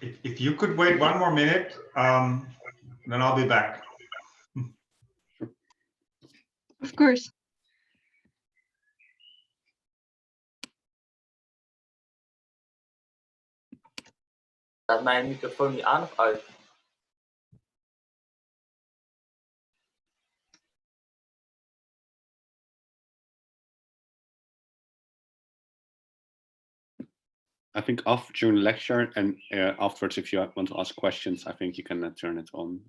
If you could wait 1 more minute, then I'll be back. Of course. Staat mijn microfoon niet aan of uit? I think off during the lecture, and afterwards, if you want to ask questions, I think you can turn it on.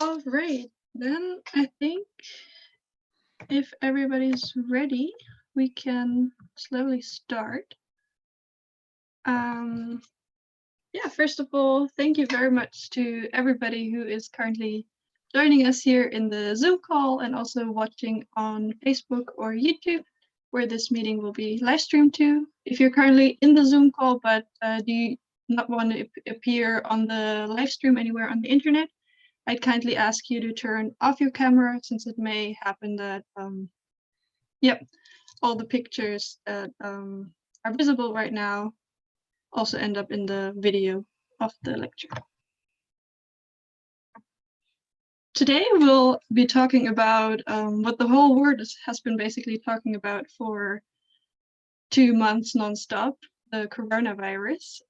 All right, then I think if everybody's ready, we can slowly start. Yeah, first of all, thank you very much to everybody who is currently joining us here in the Zoom call and also watching on Facebook or YouTube, where this meeting will be live streamed to. If you're currently in the Zoom call but do you not want to appear on the live stream anywhere on the internet, I'd kindly ask you to turn off your camera, since it may happen that all the pictures that are visible right now also end up in the video of the lecture. Today we'll be talking about what the whole world has been basically talking about for 2 months non-stop, the coronavirus.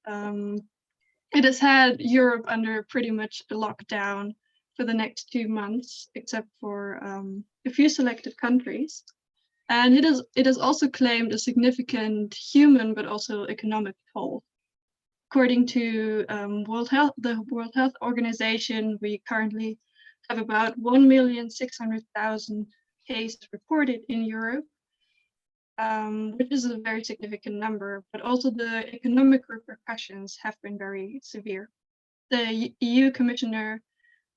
It has had Europe under pretty much a lockdown for the next 2 months, except for a few selected countries. And it has also claimed a significant human but also economic toll. According to the World Health Organization, we currently have about 1,600,000 cases reported in Europe, which is a very significant number, but also the economic repercussions have been very severe. The EU Commissioner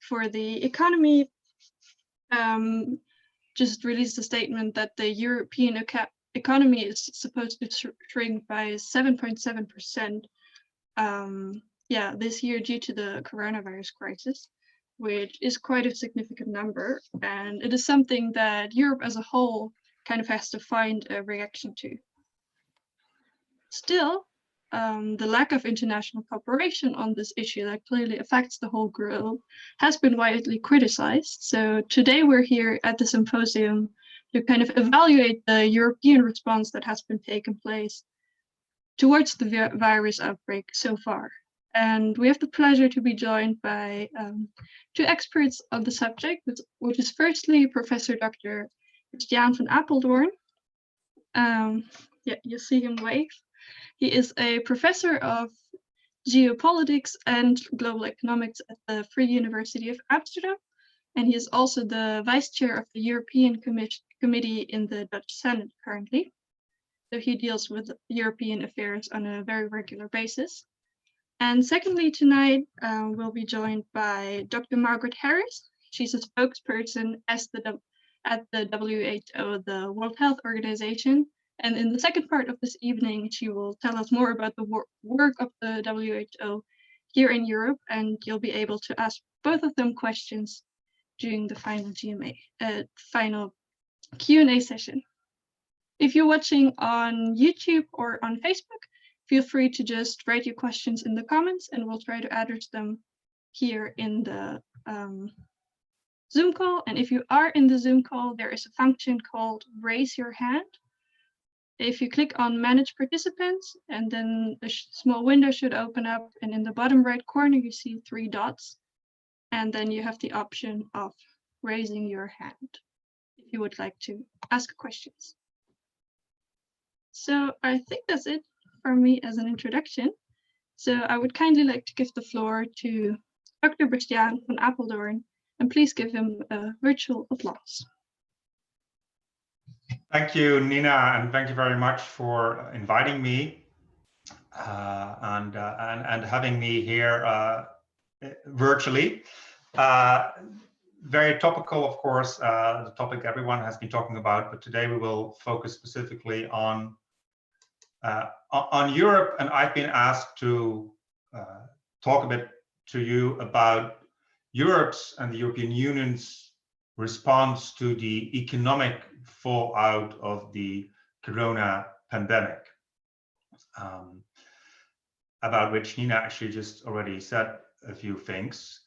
for the Economy just released a statement that the European economy is supposed to shrink by 7.7% this year due to the coronavirus crisis, which is quite a significant number. And it is something that Europe as a whole kind of has to find a reaction to. Still, the lack of international cooperation on this issue that clearly affects the whole globe has been widely criticized. So today we're here at the symposium to kind of evaluate the European response that has been taken place towards the virus outbreak so far. And we have the pleasure to be joined by 2 experts on the subject, which is firstly Professor Dr. Bastiaan van Apeldoorn. You see him wave. He is a professor of geopolitics and global economics at the Free University of Amsterdam. And he is also the vice chair of the European Committee in the Dutch Senate currently. So he deals with European affairs on a very regular basis. And secondly, tonight we'll be joined by Dr. Margaret Harris. She's a spokesperson at the WHO, the World Health Organization. And in the second part of this evening, she will tell us more about the work of the WHO here in Europe, and you'll be able to ask both of them questions during the final Q&A session. If you're watching on YouTube or on Facebook, feel free to just write your questions in the comments and we'll try to address them here in the Zoom call. And if you are in the Zoom call, there is a function called Raise Your Hand. If you click on Manage Participants, and then a small window should open up, and in the bottom right corner you see 3 dots, and then you have the option of raising your hand if you would like to ask questions. So I think that's it for me as an introduction. So I would kindly like to give the floor to Dr. Bastiaan van Apeldoorn, and please give him a virtual applause. Thank you, Nina, and thank you very much for inviting me and having me here virtually. Very topical, of course, the topic everyone has been talking about, but today we will focus specifically on Europe, and I've been asked to talk a bit to you about Europe's and the European Union's response to the economic fallout of the corona pandemic, about which Nina actually just already said a few things.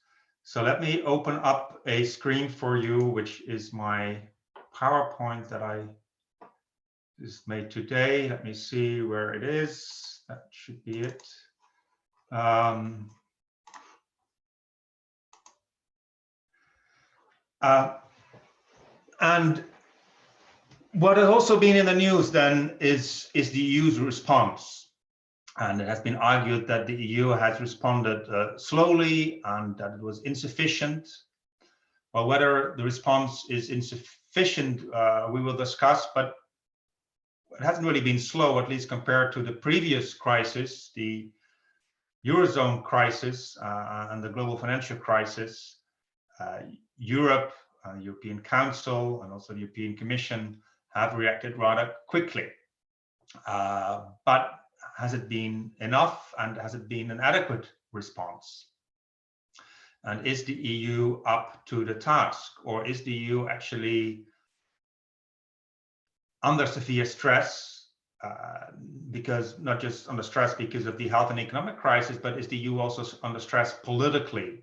So let me open up a screen for you, which is my PowerPoint that I just made today. Let me see where it is. That should be it. And what has also been in the news then is the EU's response. And it has been argued that the EU has responded slowly and that it was insufficient. Well, whether the response is insufficient, we will discuss, but it hasn't really been slow, at least compared to the previous crisis, the Eurozone crisis and the global financial crisis. Europe, European Council, and also the European Commission have reacted rather quickly. But has it been enough, and has it been an adequate response? And is the EU up to the task, or is the EU actually under severe stress? Because not just under stress because of the health and economic crisis, but is the EU also under stress politically?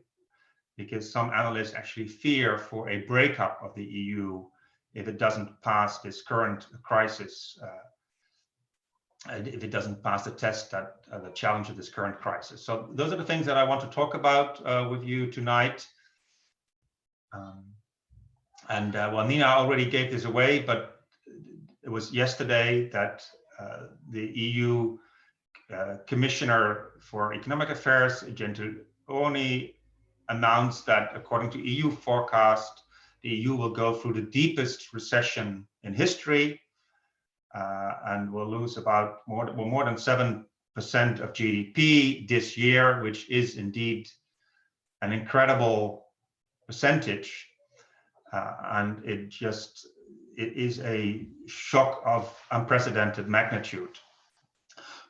Because some analysts actually fear for a breakup of the EU if it doesn't pass this current crisis, if it doesn't pass the test, that the challenge of this current crisis. So those are the things that I want to talk about with you tonight. Well, Nina already gave this away, but it was yesterday that the EU Commissioner for Economic Affairs, Gentiloni, announced that according to EU forecast, the EU will go through the deepest recession in history. And will lose about more than 7% of GDP this year, which is indeed an incredible percentage. And it is a shock of unprecedented magnitude.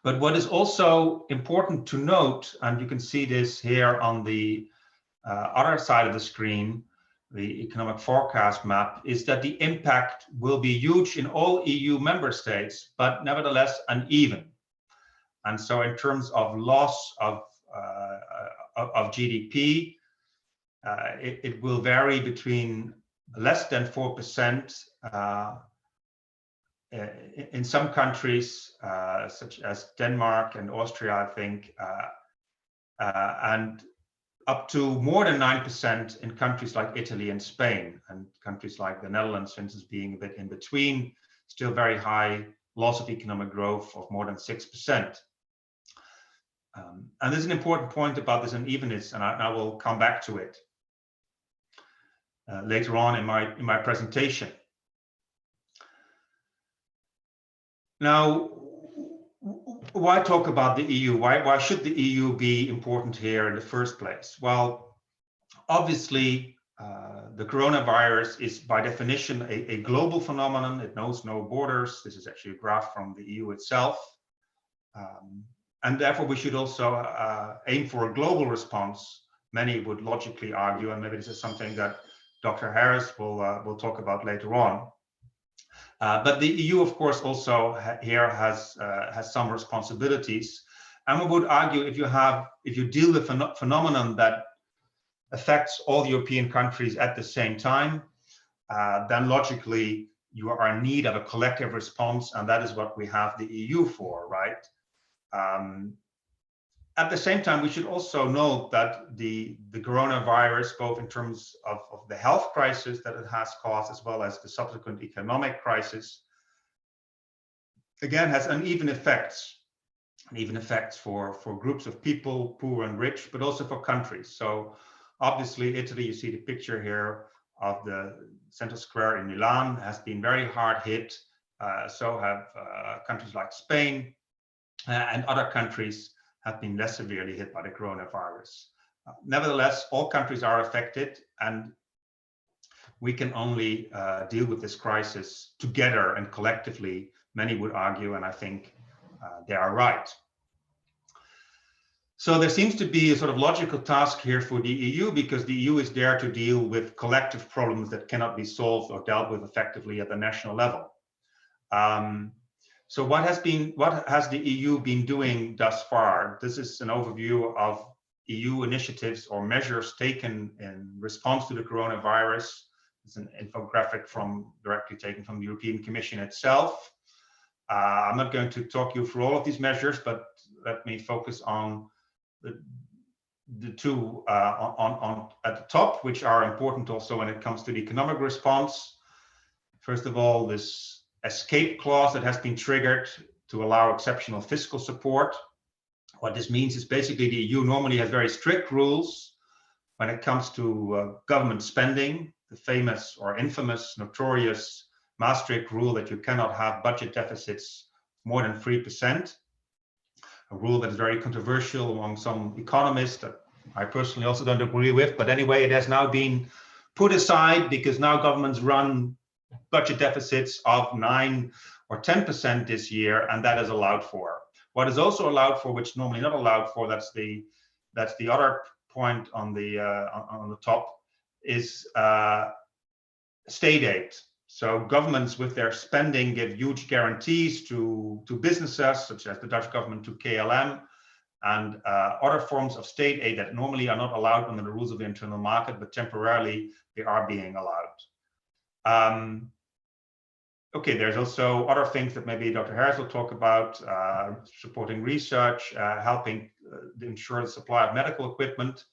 But what is also important to note, and you can see this here on the other side of the screen, the economic forecast map, is that the impact will be huge in all EU member states, but nevertheless uneven. And so in terms of loss of GDP, it will vary between less than 4% in some countries, such as Denmark and Austria, I think, and up to more than 9% in countries like Italy and Spain, and countries like the Netherlands, for instance, being a bit in between, still very high loss of economic growth of more than 6%. And there's an important point about this unevenness, and I will come back to it later on in my presentation. Now, why talk about the EU? Why should the EU be important here in the first place? Well, obviously, the coronavirus is by definition a global phenomenon. It knows no borders. This is actually a graph from the EU itself. And therefore, we should also aim for a global response. Many would logically argue, and maybe this is something that Dr. Harris will talk about later on. But the EU, of course, also here has some responsibilities, and we would argue if you deal with a phenomenon that affects all European countries at the same time, then logically you are in need of a collective response, and that is what we have the EU for, right? At the same time, we should also note that the coronavirus, both in terms of the health crisis that it has caused, as well as the subsequent economic crisis, again, has uneven effects for groups of people, poor and rich, but also for countries. So obviously, Italy, you see the picture here of the central square in Milan, has been very hard hit. So have countries like Spain and other countries have been less severely hit by the coronavirus. Nevertheless, all countries are affected, and we can only deal with this crisis together and collectively, many would argue, and I think they are right. So there seems to be a sort of logical task here for the EU, because the EU is there to deal with collective problems that cannot be solved or dealt with effectively at the national level. So what has the EU been doing thus far? This is an overview of EU initiatives or measures taken in response to the coronavirus. It's an infographic directly taken from the European Commission itself. I'm not going to talk you through all of these measures, but let me focus on the two at the top, which are important also when it comes to the economic response. First of all, this escape clause that has been triggered to allow exceptional fiscal support. What this means is basically the EU normally has very strict rules when it comes to government spending, the famous or infamous, notorious Maastricht rule that you cannot have budget deficits more than 3%. A rule that is very controversial among some economists that I personally also don't agree with. But anyway, it has now been put aside because now governments run budget deficits of 9 or 10% this year, and that is allowed for. What is also allowed for, which normally not allowed for, that's the other point on the top, is state aid. So governments with their spending give huge guarantees to businesses, such as the Dutch government to KLM, and other forms of state aid that normally are not allowed under the rules of the internal market, but temporarily they are being allowed. Okay, there's also other things that maybe Dr. Harris will talk about, supporting research, helping ensure the supply of medical equipment.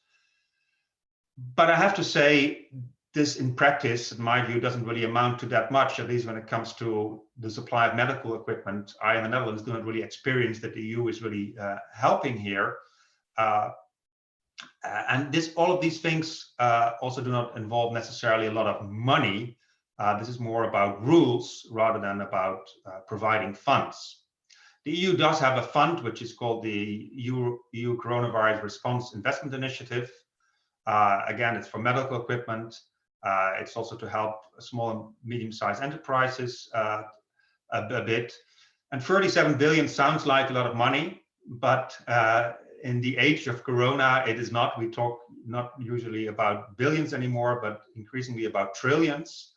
But I have to say, this in practice, in my view, doesn't really amount to that much, at least when it comes to the supply of medical equipment. I in the Netherlands do not really experience that the EU is really helping here. And all of these things also do not involve necessarily a lot of money. This is more about rules rather than about providing funds. The EU does have a fund which is called the EU Coronavirus Response Investment Initiative. Again, it's for medical equipment. It's also to help small and medium-sized enterprises a bit. And 37 billion sounds like a lot of money, but in the age of Corona, it is not. We talk not usually about billions anymore, but increasingly about trillions.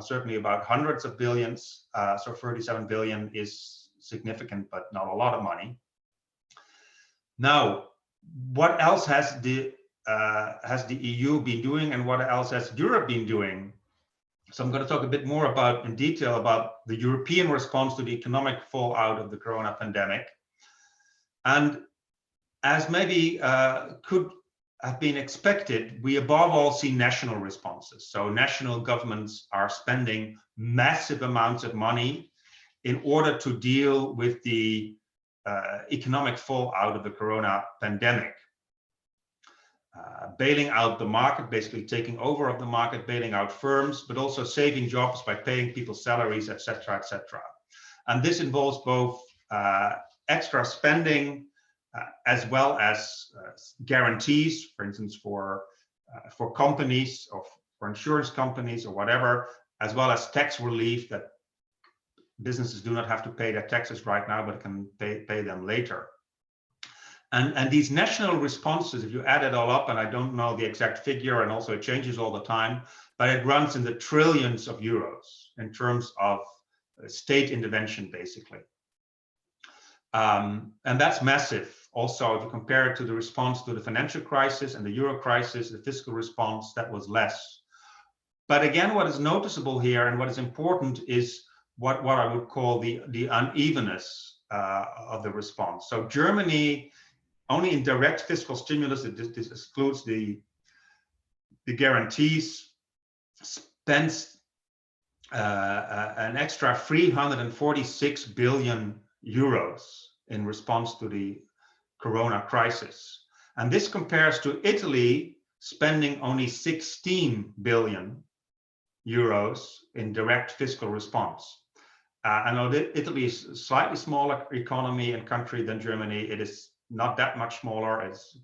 Certainly about hundreds of billions. So 37 billion is significant, but not a lot of money. Now, what else has the EU been doing, and what else has Europe been doing? So I'm going to talk a bit more in detail about the European response to the economic fallout of the corona pandemic. And as maybe could have been expected, we above all see national responses. So national governments are spending massive amounts of money in order to deal with the economic fallout of the corona pandemic. Bailing out the market, basically taking over of the market, bailing out firms, but also saving jobs by paying people salaries, etc., etc. And this involves both extra spending as well as guarantees, for instance, for companies or for insurance companies or whatever, as well as tax relief that businesses do not have to pay their taxes right now, but can pay them later. And these national responses, if you add it all up, and I don't know the exact figure, and also it changes all the time, but it runs in the trillions of euros in terms of state intervention, basically. And that's massive. Also, if you compare it to the response to the financial crisis and the euro crisis, the fiscal response, that was less. But again, what is noticeable here and what is important is what I would call the unevenness of the response. So Germany, only in direct fiscal stimulus, this excludes the guarantees, spends an extra 346 billion euros in response to the corona crisis. And this compares to Italy spending only 16 billion euros in direct fiscal response. I know that Italy is a slightly smaller economy and country than Germany. It is not that much smaller. It's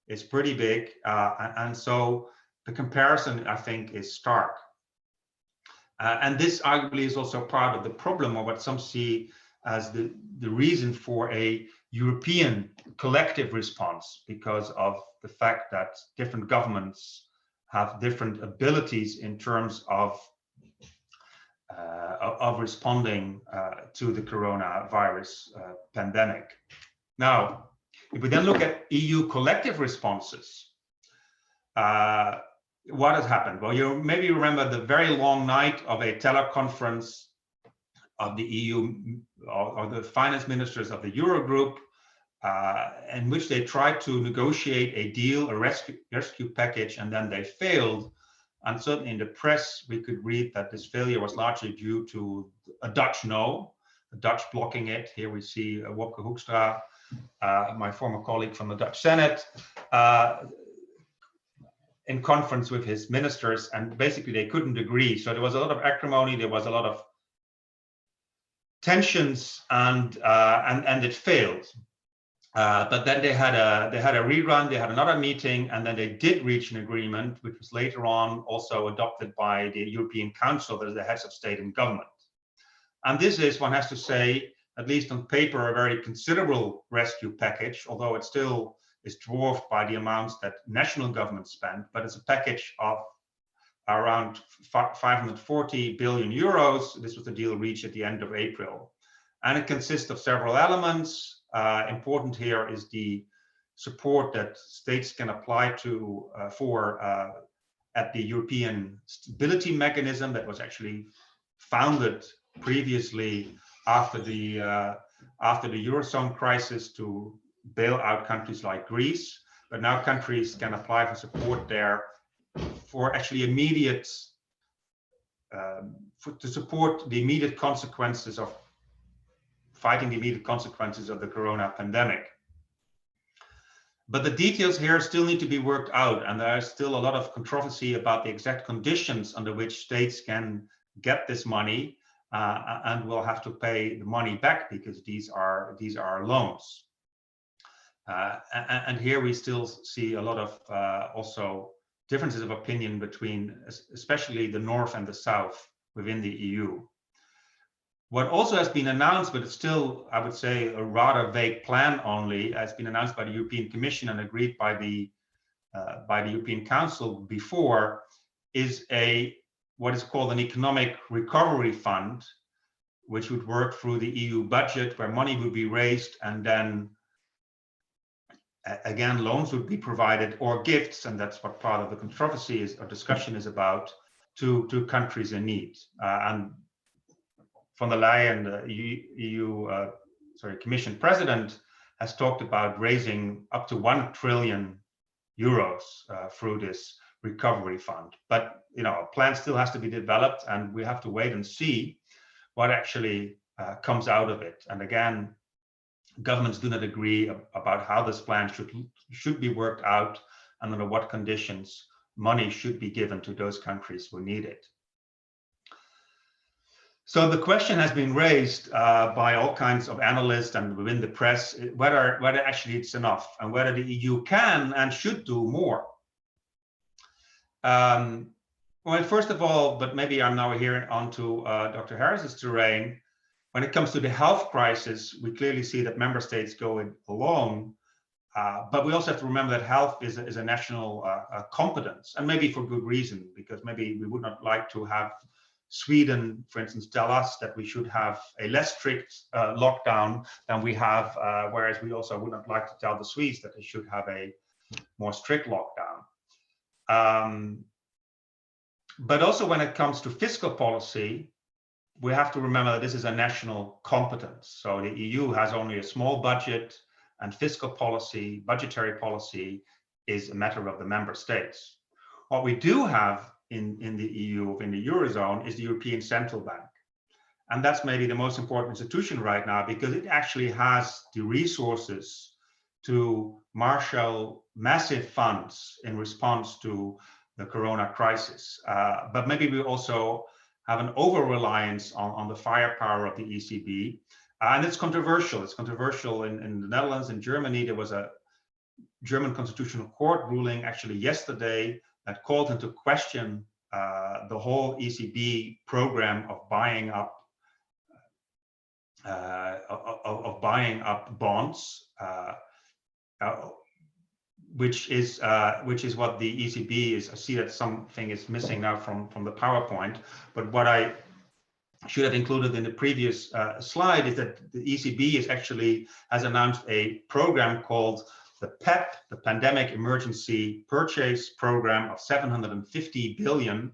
is pretty big. And so the comparison, I think, is stark. And this arguably is also part of the problem, or what some see as the reason for a European collective response, because of the fact that different governments have different abilities in terms of responding to the coronavirus pandemic. Now, if we then look at EU collective responses, what has happened? Well, you maybe remember the very long night of a teleconference of the EU or the finance ministers of the Eurogroup, in which they tried to negotiate a deal, a rescue package, and then they failed. And certainly in the press, we could read that this failure was largely due to a Dutch no, the Dutch blocking it. Here we see Wopke Hoekstra, my former colleague from the Dutch Senate, in conference with his ministers, and basically they couldn't agree. So there was a lot of acrimony, there was a lot of tensions, and it failed. But then they had a rerun, they had another meeting, and then they did reach an agreement, which was later on also adopted by the European Council, that is the heads of state and government. And this is, one has to say, at least on paper, a very considerable rescue package, although it still is dwarfed by the amounts that national governments spend, but it's a package of around 540 billion euros. This was the deal reached at the end of April. And it consists of several elements. Important here is the support that states can apply to at the European Stability Mechanism that was actually founded previously after the Eurozone crisis to bail out countries like Greece. But now countries can apply for support there for actually immediate, to support the immediate consequences of fighting the immediate consequences of the corona pandemic. But the details here still need to be worked out, and there is still a lot of controversy about the exact conditions under which states can get this money and will have to pay the money back, because these are loans. And here we still see a lot of also differences of opinion between especially the North and the South within the EU. What also has been announced, but it's still, I would say, a rather vague plan only, has been announced by the European Commission and agreed by the European Council before, is what is called an economic recovery fund, which would work through the EU budget, where money would be raised, and then again loans would be provided, or gifts, and that's what part of the controversy is, or discussion is about, to countries in need. And von der Leyen, the Commission President, has talked about raising up to 1 trillion euros through this recovery fund. But a plan still has to be developed, and we have to wait and see what actually comes out of it. And again, governments do not agree about how this plan should be worked out, and under what conditions money should be given to those countries who need it. So the question has been raised by all kinds of analysts and within the press, whether actually it's enough, and whether the EU can and should do more. Well, first of all, but maybe I'm now here onto Dr. Harris's terrain. When it comes to the health crisis, we clearly see that member states go it alone, but we also have to remember that health is a national competence, and maybe for good reason, because maybe we would not like to have Sweden, for instance, tell us that we should have a less strict lockdown than we have, whereas we also would not like to tell the Swedes that they should have a more strict lockdown. But also when it comes to fiscal policy, we have to remember that this is a national competence. So the EU has only a small budget, and fiscal policy, budgetary policy, is a matter of the member states. What we do have in the EU, in the Eurozone, is the European Central Bank. And that's maybe the most important institution right now, because it actually has the resources to marshal massive funds in response to the corona crisis. But maybe we also have an over-reliance on the firepower of the ECB. And it's controversial. It's controversial in the Netherlands. In Germany, there was a German Constitutional Court ruling actually yesterday that called into question the whole ECB program of buying up bonds, which is what the ECB is. I see that something is missing now from the PowerPoint, but what I should have included in the previous slide is that the ECB has announced a program called the PEP, the Pandemic Emergency Purchase Program of 750 billion,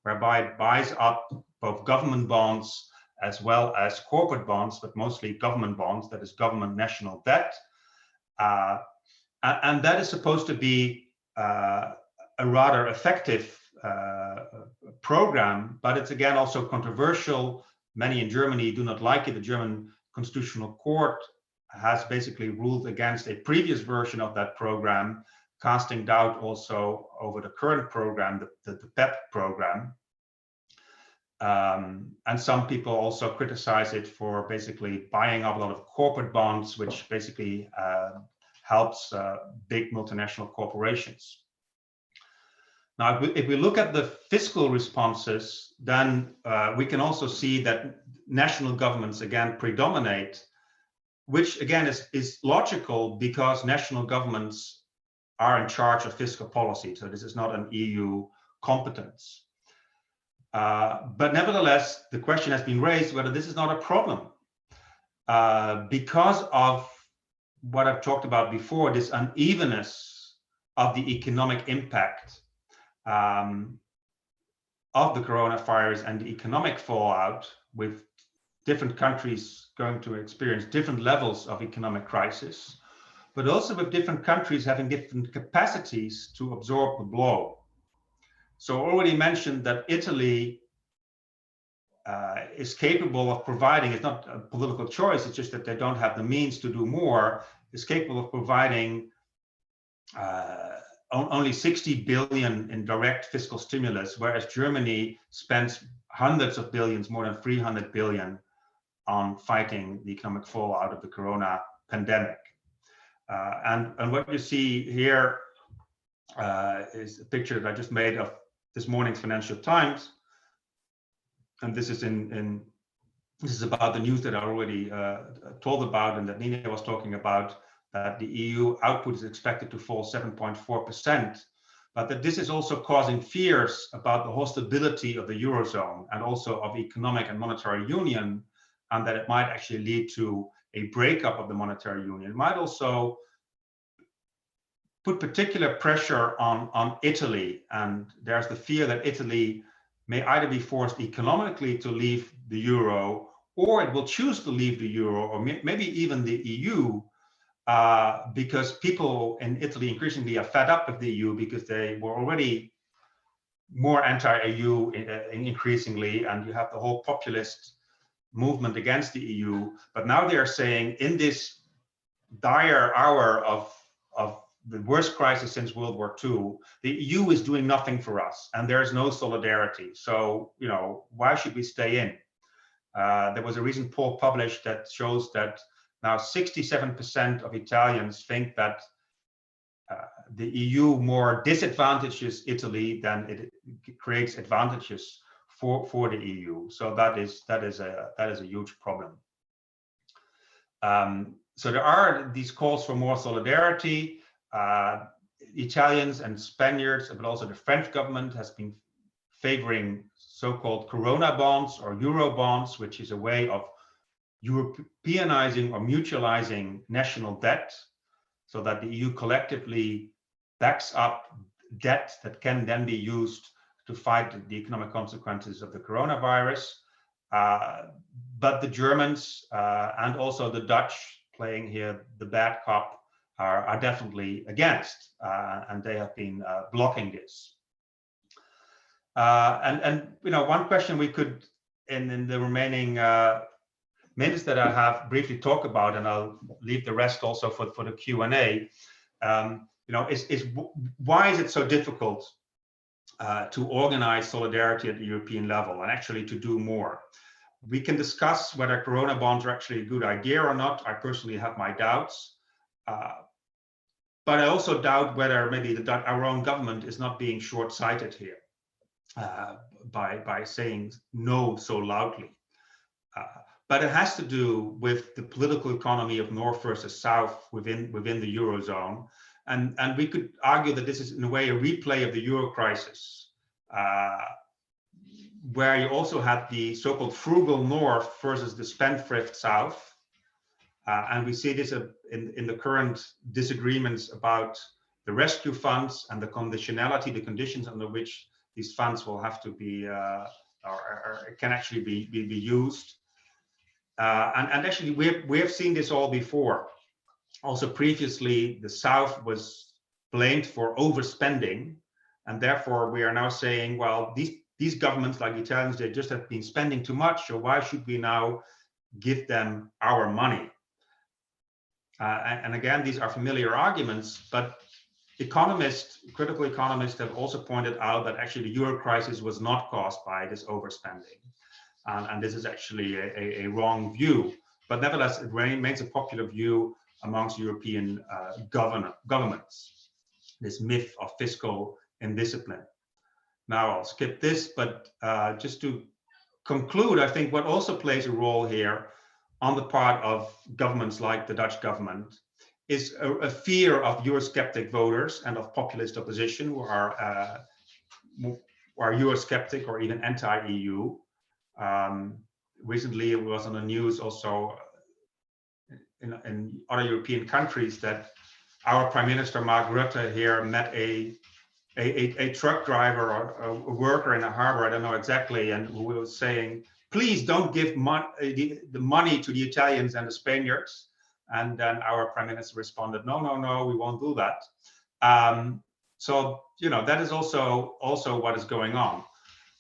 whereby it buys up both government bonds as well as corporate bonds, but mostly government bonds, that is government national debt. And that is supposed to be a rather effective program, but it's again also controversial. Many in Germany do not like it. The German Constitutional Court has basically ruled against a previous version of that program, casting doubt also over the current program, the PEP program. And some people also criticize it for basically buying up a lot of corporate bonds, which basically helps big multinational corporations. Now, if we look at the fiscal responses, then we can also see that national governments again predominate, which again is logical because national governments are in charge of fiscal policy. So this is not an EU competence. But nevertheless, the question has been raised whether this is not a problem because of what I've talked about before, this unevenness of the economic impact of the coronavirus and the economic fallout, with different countries going to experience different levels of economic crisis, but also with different countries having different capacities to absorb the blow. So I already mentioned that Italy is capable of providing, it's not a political choice, it's just that they don't have the means to do more, is capable of providing only 60 billion in direct fiscal stimulus, whereas Germany spends hundreds of billions, more than 300 billion, on fighting the economic fallout of the corona pandemic. And what you see here is a picture that I just made of this morning's Financial Times, and this is this is about the news that I already told about and that Nina was talking about, that the EU output is expected to fall 7.4%, but that this is also causing fears about the whole stability of the Eurozone and also of economic and monetary union, and that it might actually lead to a breakup of the monetary union. It might also put particular pressure on Italy, and there's the fear that Italy may either be forced economically to leave the euro, or it will choose to leave the euro, or maybe even the EU, because people in Italy increasingly are fed up with the EU because they were already more anti-EU increasingly, and you have the whole populist movement against the EU. But now they are saying, in this dire hour of the worst crisis since World War II, the EU is doing nothing for us, and there is no solidarity. So, you know, why should we stay in? There was a recent poll published that shows that now 67% of Italians think that the EU more disadvantages Italy than it creates advantages for the EU. So that is a huge problem. So there are these calls for more solidarity. Italians and Spaniards, but also the French government, has been favoring so-called Corona bonds or Euro bonds, which is a way of Europeanizing or mutualizing national debt, so that the EU collectively backs up debt that can then be used to fight the economic consequences of the coronavirus. But the Germans and also the Dutch, playing here the bad cop, are definitely against, and they have been blocking this. And you know, one question we could, in the remaining minutes that I have, briefly talk about, and I'll leave the rest also for the Q&A. You know, is why is it so difficult to organize solidarity at the European level and actually to do more? We can discuss whether Corona bonds are actually a good idea or not. I personally have my doubts. but I also doubt whether maybe our own government is not being short-sighted here by saying no so loudly. But it has to do with the political economy of North versus South within the Eurozone. And we could argue that this is in a way a replay of the Euro crisis, where you also had the so-called frugal North versus the spendthrift South. And we see this in the current disagreements about the rescue funds and the conditionality, the conditions under which these funds will have to be, or can actually be used. And actually, we have seen this all before. Also previously, the South was blamed for overspending, and therefore we are now saying, well, these governments, like the Italians, they just have been spending too much, so why should we now give them our money? And again, these are familiar arguments, but critical economists have also pointed out that actually the Euro crisis was not caused by this overspending. And this is actually a wrong view, but nevertheless, it remains a popular view amongst European governments, this myth of fiscal indiscipline. Now I'll skip this, but just to conclude, I think what also plays a role here on the part of governments like the Dutch government is a fear of Eurosceptic voters and of populist opposition who are Eurosceptic or even anti-EU. Recently, it was on the news also in other European countries that our Prime Minister Margaret Harris here met a truck driver or a worker in a harbor, I don't know exactly, and who was saying, please don't give the money to the Italians and the Spaniards. And then our Prime Minister responded, no, no, no, we won't do that. So, you know, that is also what is going on.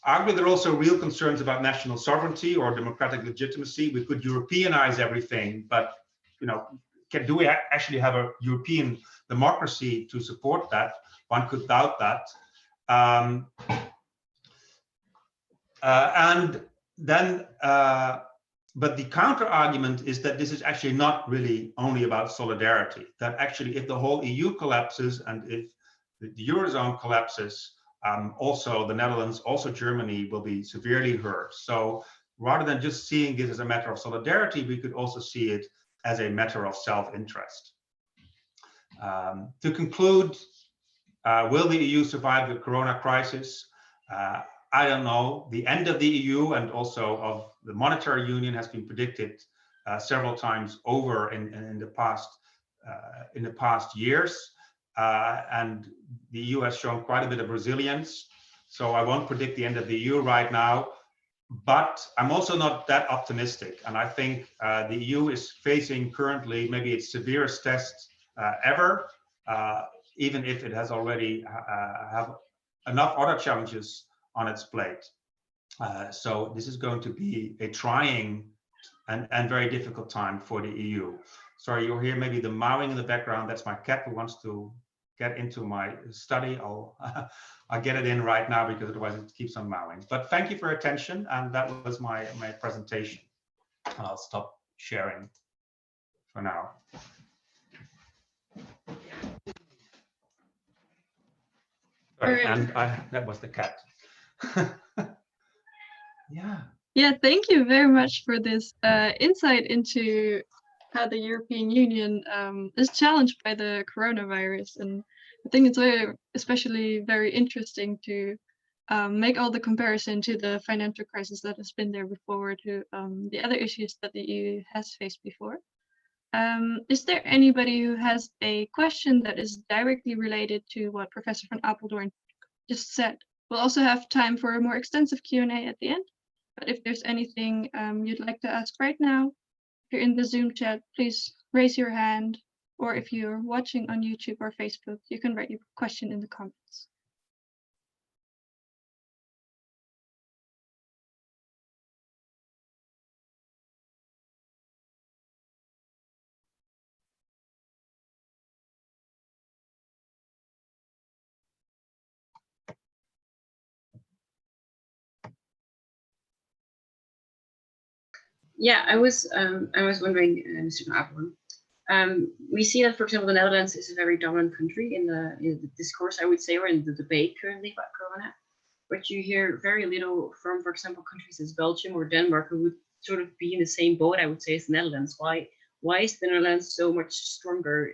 Arguably, there are also real concerns about national sovereignty or democratic legitimacy. We could Europeanize everything, but, you know, do we actually have a European democracy to support that? One could doubt that. But the counter argument is that this is actually not really only about solidarity, that actually if the whole EU collapses and if the Eurozone collapses, also the Netherlands, also Germany will be severely hurt. So rather than just seeing this as a matter of solidarity, we could also see it as a matter of self-interest. To conclude, will the EU survive the Corona crisis? I don't know. The end of the EU and also of the monetary union has been predicted several times over in the past years, and the EU has shown quite a bit of resilience. So I won't predict the end of the EU right now, but I'm also not that optimistic. And I think the EU is facing currently maybe its severest test ever, even if it has already have enough other challenges on its plate. So this is going to be a trying and very difficult time for the EU. Sorry, you'll hear maybe the mowing in the background. That's my cat who wants to get into my study. I'll get it in right now because otherwise it keeps on mowing. But thank you for your attention, and that was my presentation. I'll stop sharing for now. Sorry, and that was the cat. Yeah. Yeah, thank you very much for this insight into how the European Union is challenged by the coronavirus. And I think it's especially very interesting to make all the comparison to the financial crisis that has been there before, to the other issues that the EU has faced before. Is there anybody who has a question that is directly related to what Professor van Apeldoorn just said? We'll also have time for a more extensive Q&A at the end. But if there's anything you'd like to ask right now, if you're in the Zoom chat, please raise your hand. Or if you're watching on YouTube or Facebook, you can write your question in the comments. Yeah, I was wondering, Mr. Apeldoorn, We see that, for example, the Netherlands is a very dominant country in the discourse, I would say, or in the debate currently about Corona. But you hear very little from, for example, countries as Belgium or Denmark, who would sort of be in the same boat, I would say, as the Netherlands. Why is the Netherlands so much stronger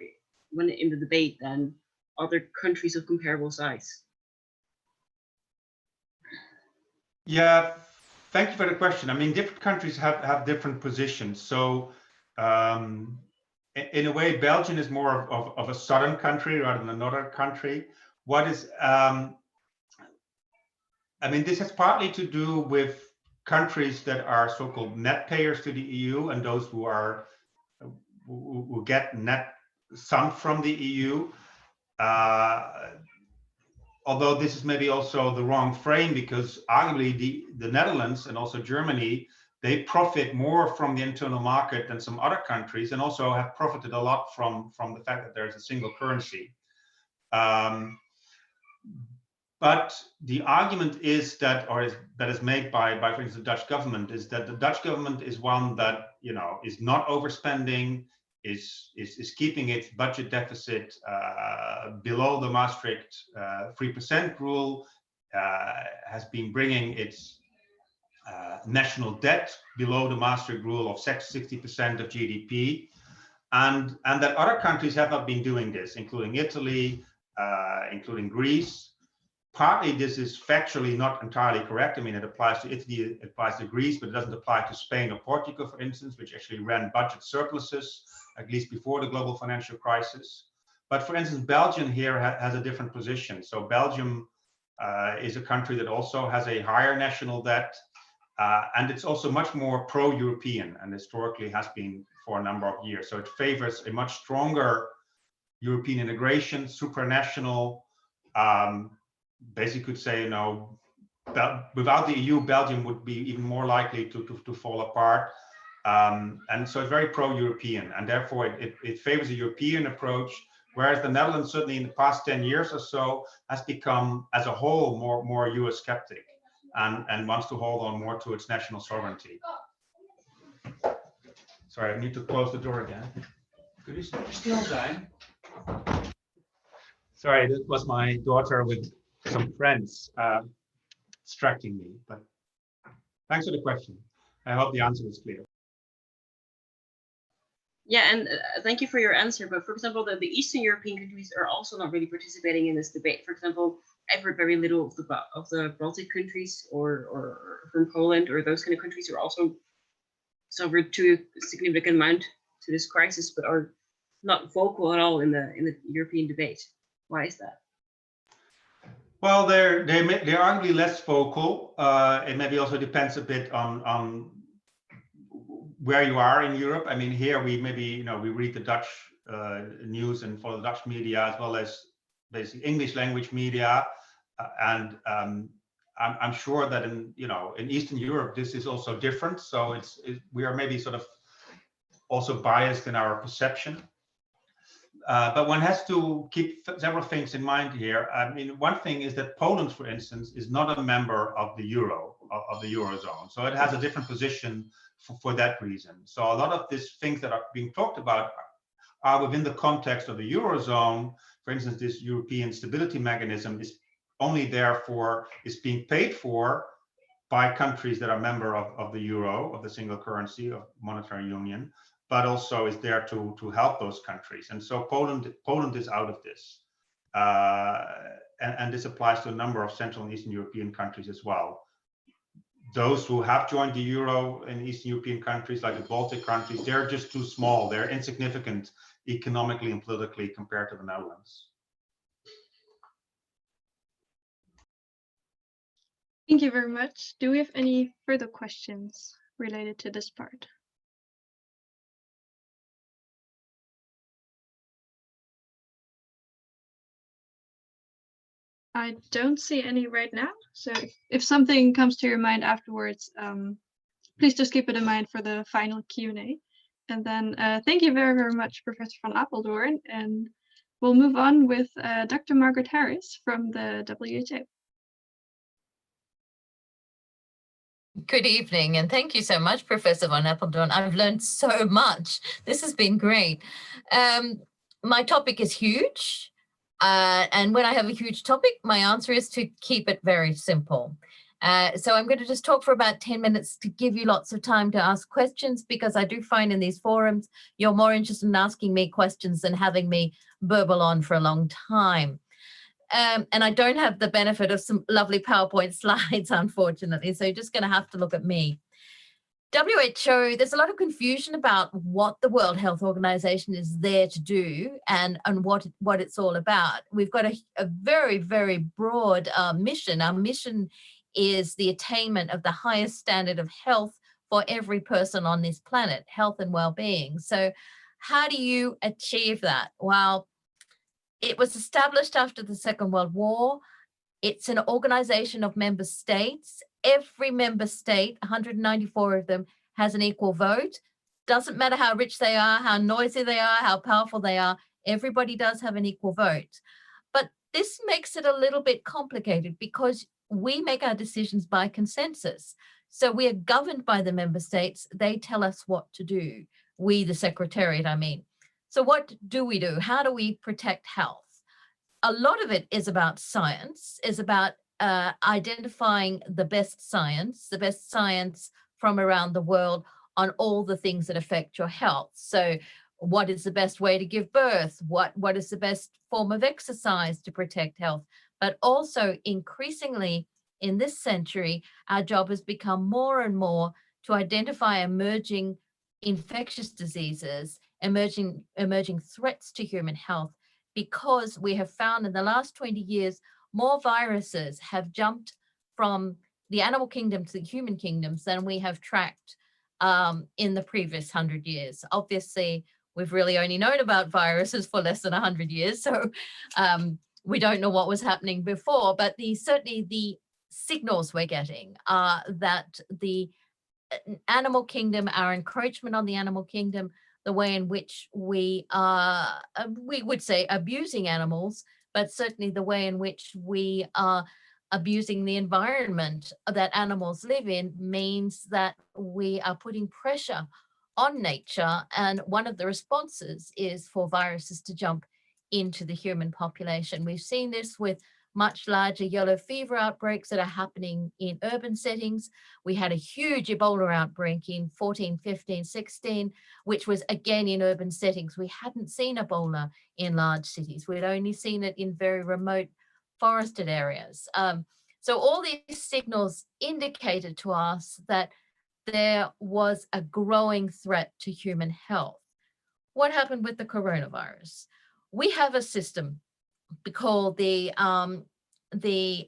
when in the debate than other countries of comparable size? Yeah, thank you for the question. I mean, different countries have different positions. So in a way, Belgium is more of a southern country rather than a northern country. What is, I mean, this has partly to do with countries that are so-called net payers to the EU and those who are who get net sum from the EU. Although this is maybe also the wrong frame, because arguably the Netherlands and also Germany, they profit more from the internal market than some other countries, and also have profited a lot from the fact that there is a single currency. But the argument is that, that is made by, for instance, the Dutch government, is that the Dutch government is one that, you know, is not overspending, is keeping its budget deficit below the Maastricht 3% rule, has been bringing its national debt below the Maastricht rule of 60% of GDP, and that other countries have not been doing this, including Italy, including Greece. Partly this is factually not entirely correct. I mean, it applies to Italy, it applies to Greece, but it doesn't apply to Spain or Portugal, for instance, which actually ran budget surpluses, at least before the global financial crisis. But for instance, Belgium here has a different position. So Belgium is a country that also has a higher national debt, and it's also much more pro-European, and historically has been for a number of years. So it favors a much stronger European integration, supranational. Basically could say, you know, without the EU, Belgium would be even more likely to fall apart. And so it's very pro-European, and therefore it favors a European approach, whereas the Netherlands, certainly in the past 10 years or so, has become, as a whole, more US skeptic and wants to hold on more to its national sovereignty. Sorry, I need to close the door again. Could you still zijn? Sorry, that was my daughter with some friends distracting me, but thanks for the question. I hope the answer is clear. Yeah, and thank you for your answer. But for example, the Eastern European countries are also not really participating in this debate. For example, I've heard very little of the Baltic countries or from Poland, or those kind of countries who are also suffered to a significant amount to this crisis, but are not vocal at all in the European debate. Why is that? Well, they're arguably less vocal. It maybe also depends a bit on where you are in Europe. I mean, here we maybe, you know, we read the Dutch news and follow the Dutch media, as well as basically English language media, and I'm sure that in Eastern Europe this is also different. So we are maybe sort of also biased in our perception. But one has to keep several things in mind here. I mean, one thing is that Poland, for instance, is not a member of the euro, of the eurozone. So it has a different position for that reason. So a lot of these things that are being talked about are within the context of the eurozone. For instance, this European stability mechanism is only is being paid for by countries that are member of the euro, of the single currency, of monetary union, but also is there to help those countries. And so Poland is out of this. And this applies to a number of Central and Eastern European countries as well. Those who have joined the euro in Eastern European countries, like the Baltic countries, they're just too small. They're insignificant economically and politically compared to the Netherlands. Thank you very much. Do we have any further questions related to this part? I don't see any right now. So if something comes to your mind afterwards, please just keep it in mind for the final Q&A. And then thank you very, very much, Professor van Apeldoorn. And we'll move on with Dr. Margaret Harris from the WHO. Good evening, and thank you so much, Professor von Apeldoorn. I've learned so much. This has been great. My topic is huge, and when I have a huge topic, my answer is to keep it very simple. So I'm going to just talk for about 10 minutes to give you lots of time to ask questions, because I do find in these forums, you're more interested in asking me questions than having me burble on for a long time. And I don't have the benefit of some lovely PowerPoint slides, unfortunately, so you're just going to have to look at me. WHO, there's a lot of confusion about what the World Health Organization is there to do and what it's all about. We've got a very, very broad mission. Our mission is the attainment of the highest standard of health for every person on this planet, health and well-being. So how do you achieve that? Well, it was established after the Second World War. It's an organization of member states. Every member state, 194 of them, has an equal vote. Doesn't matter how rich they are, how noisy they are, how powerful they are, everybody does have an equal vote. But this makes it a little bit complicated because we make our decisions by consensus. So we are governed by the member states. They tell us what to do. We, the Secretariat, I mean. So what do we do? How do we protect health? A lot of it is about science, is about identifying the best science from around the world on all the things that affect your health. So what is the best way to give birth? What is the best form of exercise to protect health? But also increasingly in this century, our job has become more and more to identify emerging infectious diseases, emerging threats to human health, because we have found in the last 20 years, more viruses have jumped from the animal kingdom to the human kingdoms than we have tracked in the previous 100 years. Obviously, we've really only known about viruses for less than 100 years, so we don't know what was happening before, but certainly the signals we're getting are that the animal kingdom, our encroachment on the animal kingdom, the way in which we are, we would say, abusing animals, but certainly the way in which we are abusing the environment that animals live in means that we are putting pressure on nature. And one of the responses is for viruses to jump into the human population. We've seen this with much larger yellow fever outbreaks that are happening in urban settings. We had a huge Ebola outbreak in 14, 15, 16, which was again in urban settings. We hadn't seen Ebola in large cities. We'd only seen it in very remote forested areas. So all these signals indicated to us that there was a growing threat to human health. What happened with the coronavirus? We have a system called the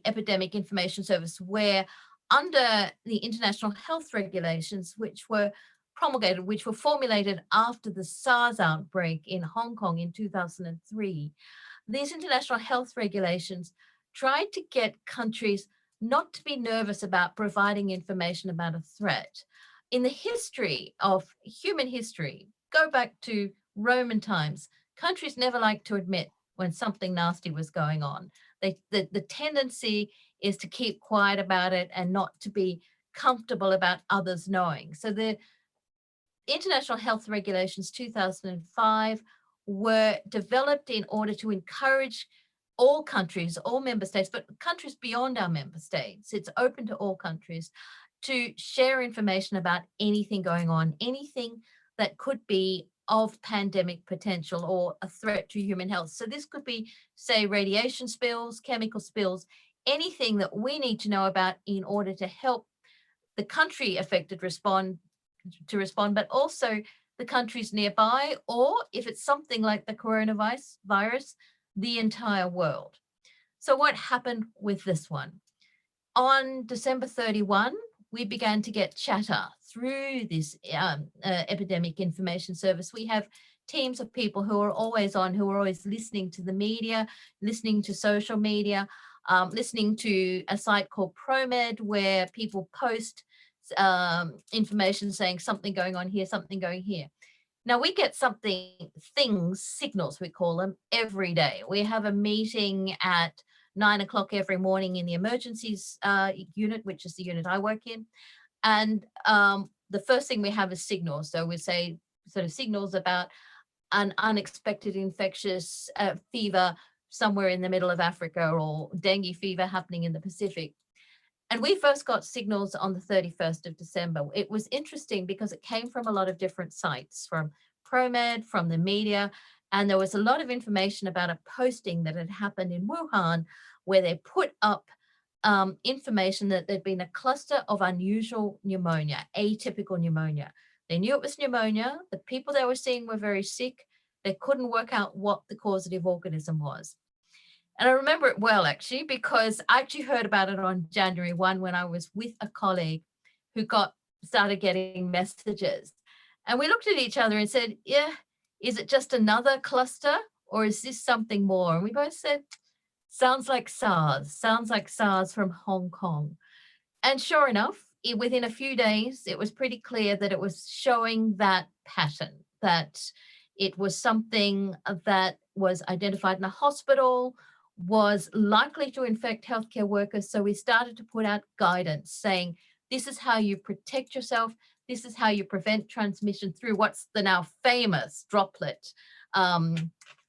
Epidemic Information Service, where under the international health regulations, which were promulgated, which were formulated after the SARS outbreak in Hong Kong in 2003, these international health regulations tried to get countries not to be nervous about providing information about a threat. In the history of human history, go back to Roman times, countries never liked to admit when something nasty was going on. The tendency is to keep quiet about it and not to be comfortable about others knowing. So the International Health Regulations 2005 were developed in order to encourage all countries, all member states, but countries beyond our member states, it's open to all countries, to share information about anything going on, anything that could be of pandemic potential or a threat to human health. So this could be, say, radiation spills, chemical spills, anything that we need to know about in order to help the country affected respond, but also the countries nearby, or if it's something like the coronavirus, the entire world. So what happened with this one? On December 31, we began to get chatter through this Epidemic Information Service. We have teams of people who are always on, who are always listening to the media, listening to social media, listening to a site called ProMed, where people post information saying something going on here, something going here. Now we get signals, we call them, every day. We have a meeting at 9 o'clock every morning in the emergencies unit, which is the unit I work in. And the first thing we have is signals. So we say sort of signals about an unexpected infectious fever somewhere in the middle of Africa, or dengue fever happening in the Pacific. And we first got signals on the 31st of December. It was interesting because it came from a lot of different sites, from ProMed, from the media, and there was a lot of information about a posting that had happened in Wuhan where they put up information that there'd been a cluster of unusual pneumonia, atypical pneumonia. They knew it was pneumonia. The people they were seeing were very sick. They couldn't work out what the causative organism was. And I remember it well, actually, because I actually heard about it on January 1 when I was with a colleague who started getting messages. And we looked at each other and said, yeah, is it just another cluster or is this something more? And we both said, sounds like SARS from Hong Kong. And sure enough, within a few days, it was pretty clear that it was showing that pattern, that it was something that was identified in a hospital, was likely to infect healthcare workers. So we started to put out guidance saying, this is how you protect yourself. This is how you prevent transmission through what's the now famous droplet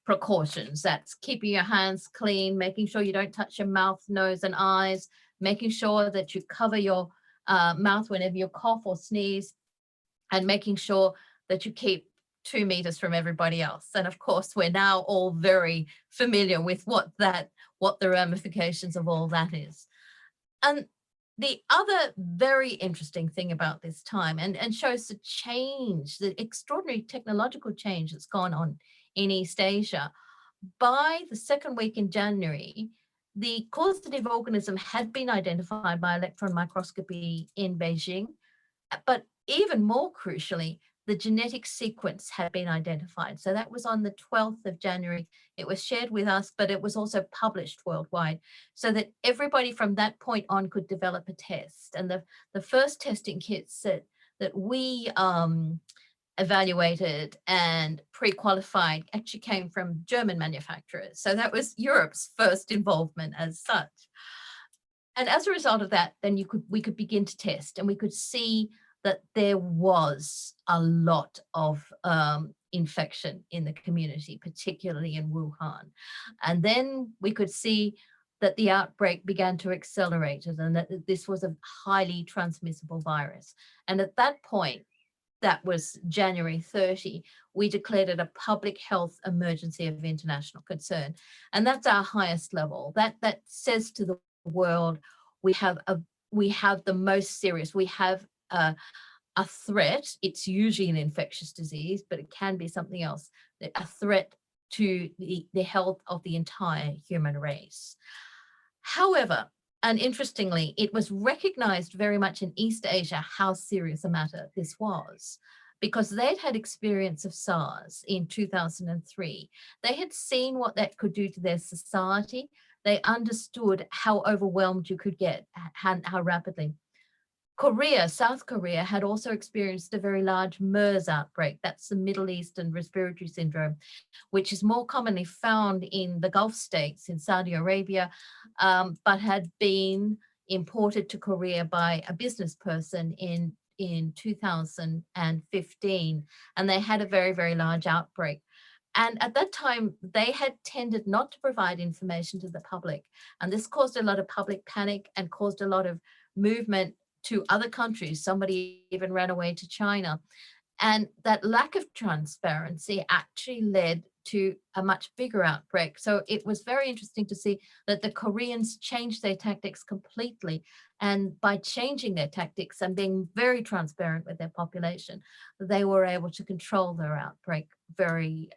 precautions. That's keeping your hands clean, making sure you don't touch your mouth, nose, and eyes, making sure that you cover your mouth whenever you cough or sneeze, and making sure that you keep 2 meters from everybody else. And of course, we're now all very familiar with what the ramifications of all that is. And the other very interesting thing about this time, and shows the change, the extraordinary technological change that's gone on in East Asia, by the second week in January, the causative organism had been identified by electron microscopy in Beijing, but even more crucially, the genetic sequence had been identified. So that was on the 12th of January. It was shared with us, but it was also published worldwide so that everybody from that point on could develop a test. And the first testing kits that we evaluated and pre-qualified actually came from German manufacturers. So that was Europe's first involvement as such. And as a result of that, then we could begin to test, and we could see that there was a lot of infection in the community, particularly in Wuhan. And then we could see that the outbreak began to accelerate, and that this was a highly transmissible virus. And at that point, that was January 30, we declared it a public health emergency of international concern. And that's our highest level. That says to the world, we have the most serious, we have a threat. It's usually an infectious disease, but it can be something else, a threat to the health of the entire human race. However, and interestingly, it was recognized very much in East Asia how serious a matter this was, because they'd had experience of SARS in 2003. They had seen what that could do to their society. They understood how overwhelmed you could get, how rapidly. South Korea had also experienced a very large MERS outbreak. That's the Middle Eastern Respiratory Syndrome, which is more commonly found in the Gulf states, in Saudi Arabia, but had been imported to Korea by a business person in 2015. And they had a very, very large outbreak. And at that time, they had tended not to provide information to the public. And this caused a lot of public panic and caused a lot of movement to other countries. Somebody even ran away to China. And that lack of transparency actually led to a much bigger outbreak. So it was very interesting to see that the Koreans changed their tactics completely. And by changing their tactics and being very transparent with their population, they were able to control their outbreak very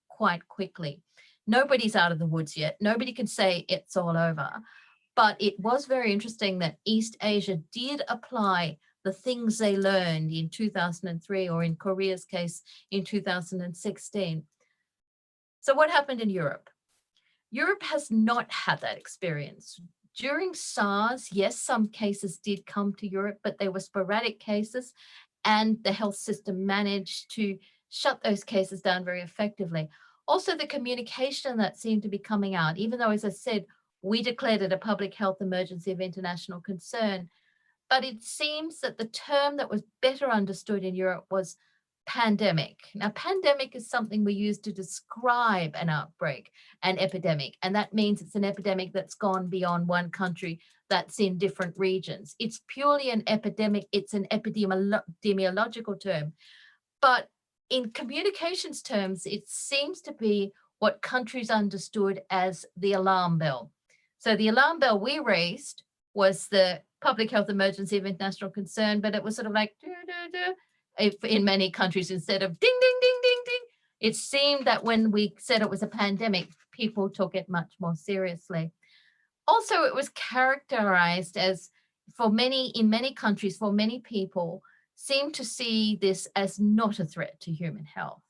quite quickly. Nobody's out of the woods yet. Nobody can say it's all over. But it was very interesting that East Asia did apply the things they learned in 2003, or in Korea's case, in 2016. So what happened in Europe? Europe has not had that experience. During SARS, yes, some cases did come to Europe, but they were sporadic cases, and the health system managed to shut those cases down very effectively. Also, the communication that seemed to be coming out, even though, as I said, we declared it a public health emergency of international concern, but it seems that the term that was better understood in Europe was pandemic. Now, pandemic is something we use to describe an outbreak, an epidemic, and that means it's an epidemic that's gone beyond one country, that's in different regions. It's purely an epidemic, it's an epidemiological term. But in communications terms, it seems to be what countries understood as the alarm bell. So the alarm bell we raised was the public health emergency of international concern, but it was sort of like, if in many countries, instead of ding, ding, ding, ding, ding, it seemed that when we said it was a pandemic, people took it much more seriously. Also, it was characterized as, in many countries, for many people, seem to see this as not a threat to human health.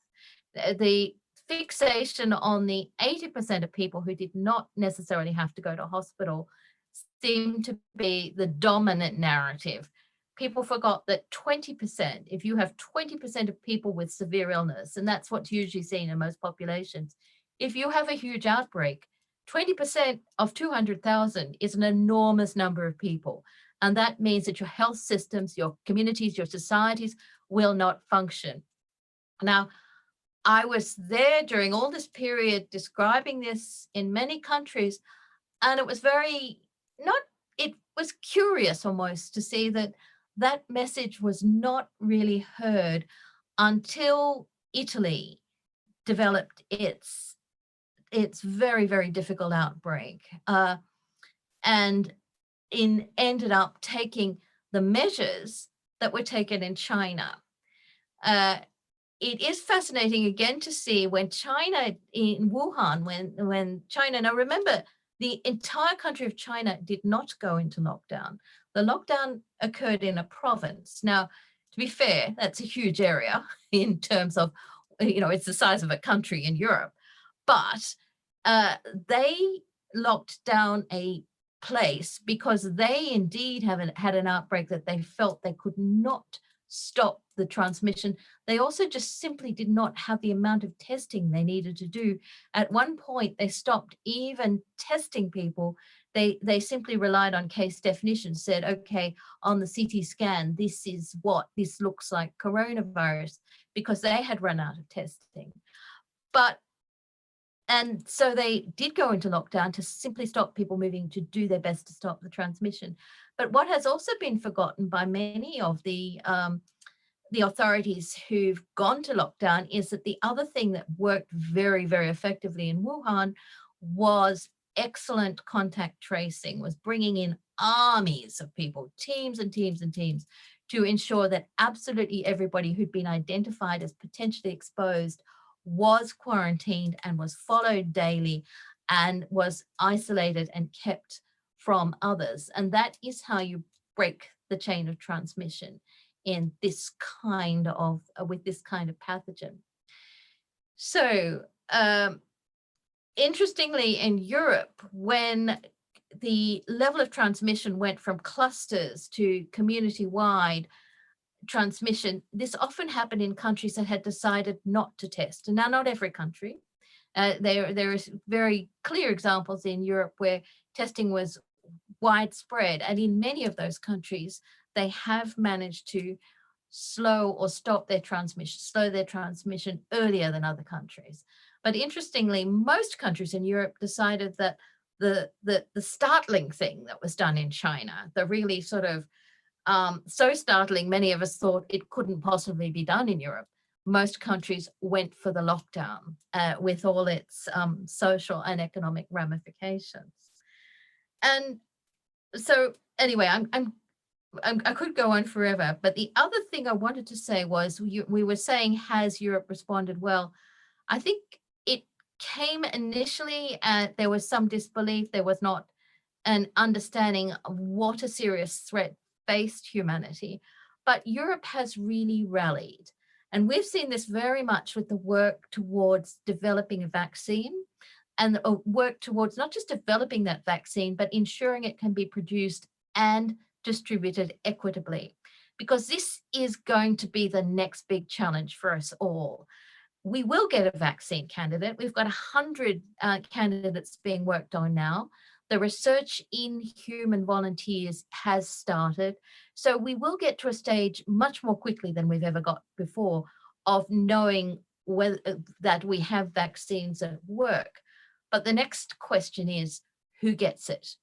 The fixation on the 80% of people who did not necessarily have to go to hospital seemed to be the dominant narrative. People forgot that 20%, if you have 20% of people with severe illness, and that's what's usually seen in most populations, if you have a huge outbreak, 20% of 200,000 is an enormous number of people. And that means that your health systems, your communities, your societies will not function. Now, I was there during all this period describing this in many countries, and it was it was curious almost to see that that message was not really heard until Italy developed its very, very difficult outbreak, and ended up taking the measures that were taken in China. It is fascinating again to see when China, in Wuhan, when China, now remember, the entire country of China did not go into lockdown. The lockdown occurred in a province. Now, to be fair, that's a huge area in terms of, it's the size of a country in Europe. But they locked down a place because they indeed had an outbreak that they felt they could not stop the transmission. They also just simply did not have the amount of testing they needed to do. At one point, they stopped even testing people. They simply relied on case definition, said, okay, on the CT scan, this looks like coronavirus, because they had run out of testing. And so they did go into lockdown to simply stop people moving, to do their best to stop the transmission. But what has also been forgotten by many of the authorities who've gone to lockdown is that the other thing that worked very, very effectively in Wuhan was excellent contact tracing, was bringing in armies of people, teams and teams and teams, to ensure that absolutely everybody who'd been identified as potentially exposed was quarantined and was followed daily and was isolated and kept from others. And that is how you break the chain of transmission in this kind of, with this kind of pathogen. So interestingly, in Europe, when the level of transmission went from clusters to community-wide transmission, this often happened in countries that had decided not to test. And now, not every country. There is very clear examples in Europe where testing was widespread, and in many of those countries, they have managed to slow or stop their transmission earlier than other countries. But interestingly, most countries in Europe decided that the startling thing that was done in China, the really sort of so startling, many of us thought it couldn't possibly be done in Europe. Most countries went for the lockdown with all its social and economic ramifications. And so anyway, I could go on forever, but the other thing I wanted to say was, we were saying, has Europe responded well? I think it came initially, there was some disbelief, there was not an understanding of what a serious threat faced humanity, but Europe has really rallied. And we've seen this very much with the work towards developing a vaccine, and work towards not just developing that vaccine, but ensuring it can be produced and distributed equitably, because this is going to be the next big challenge for us all. We will get a vaccine candidate. We've got 100 candidates being worked on now. The research in human volunteers has started. So we will get to a stage much more quickly than we've ever got before of knowing whether that we have vaccines that work. But the next question is, who gets it?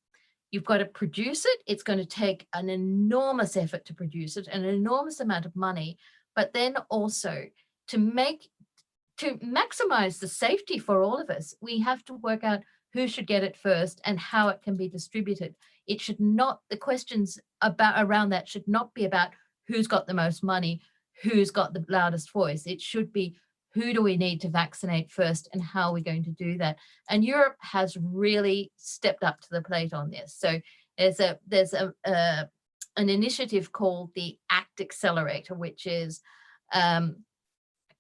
You've got to produce it. It's going to take an enormous effort to produce it, an enormous amount of money, but then also to maximize the safety for all of us, we have to work out who should get it first and how it can be distributed. It should not, the questions around that should not be about who's got the most money, who's got the loudest voice. It should be, who do we need to vaccinate first and how are we going to do that? And Europe has really stepped up to the plate on this. So there's an initiative called the ACT Accelerator, which is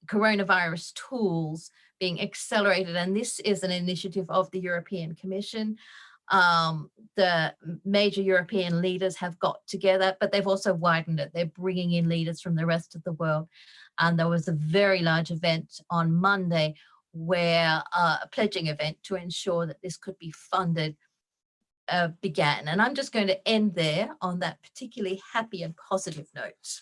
coronavirus tools being accelerated. And this is an initiative of the European Commission. The major European leaders have got together, but they've also widened it. They're bringing in leaders from the rest of the world. And there was a very large event on Monday where a pledging event to ensure that this could be funded began. And I'm just going to end there on that particularly happy and positive note.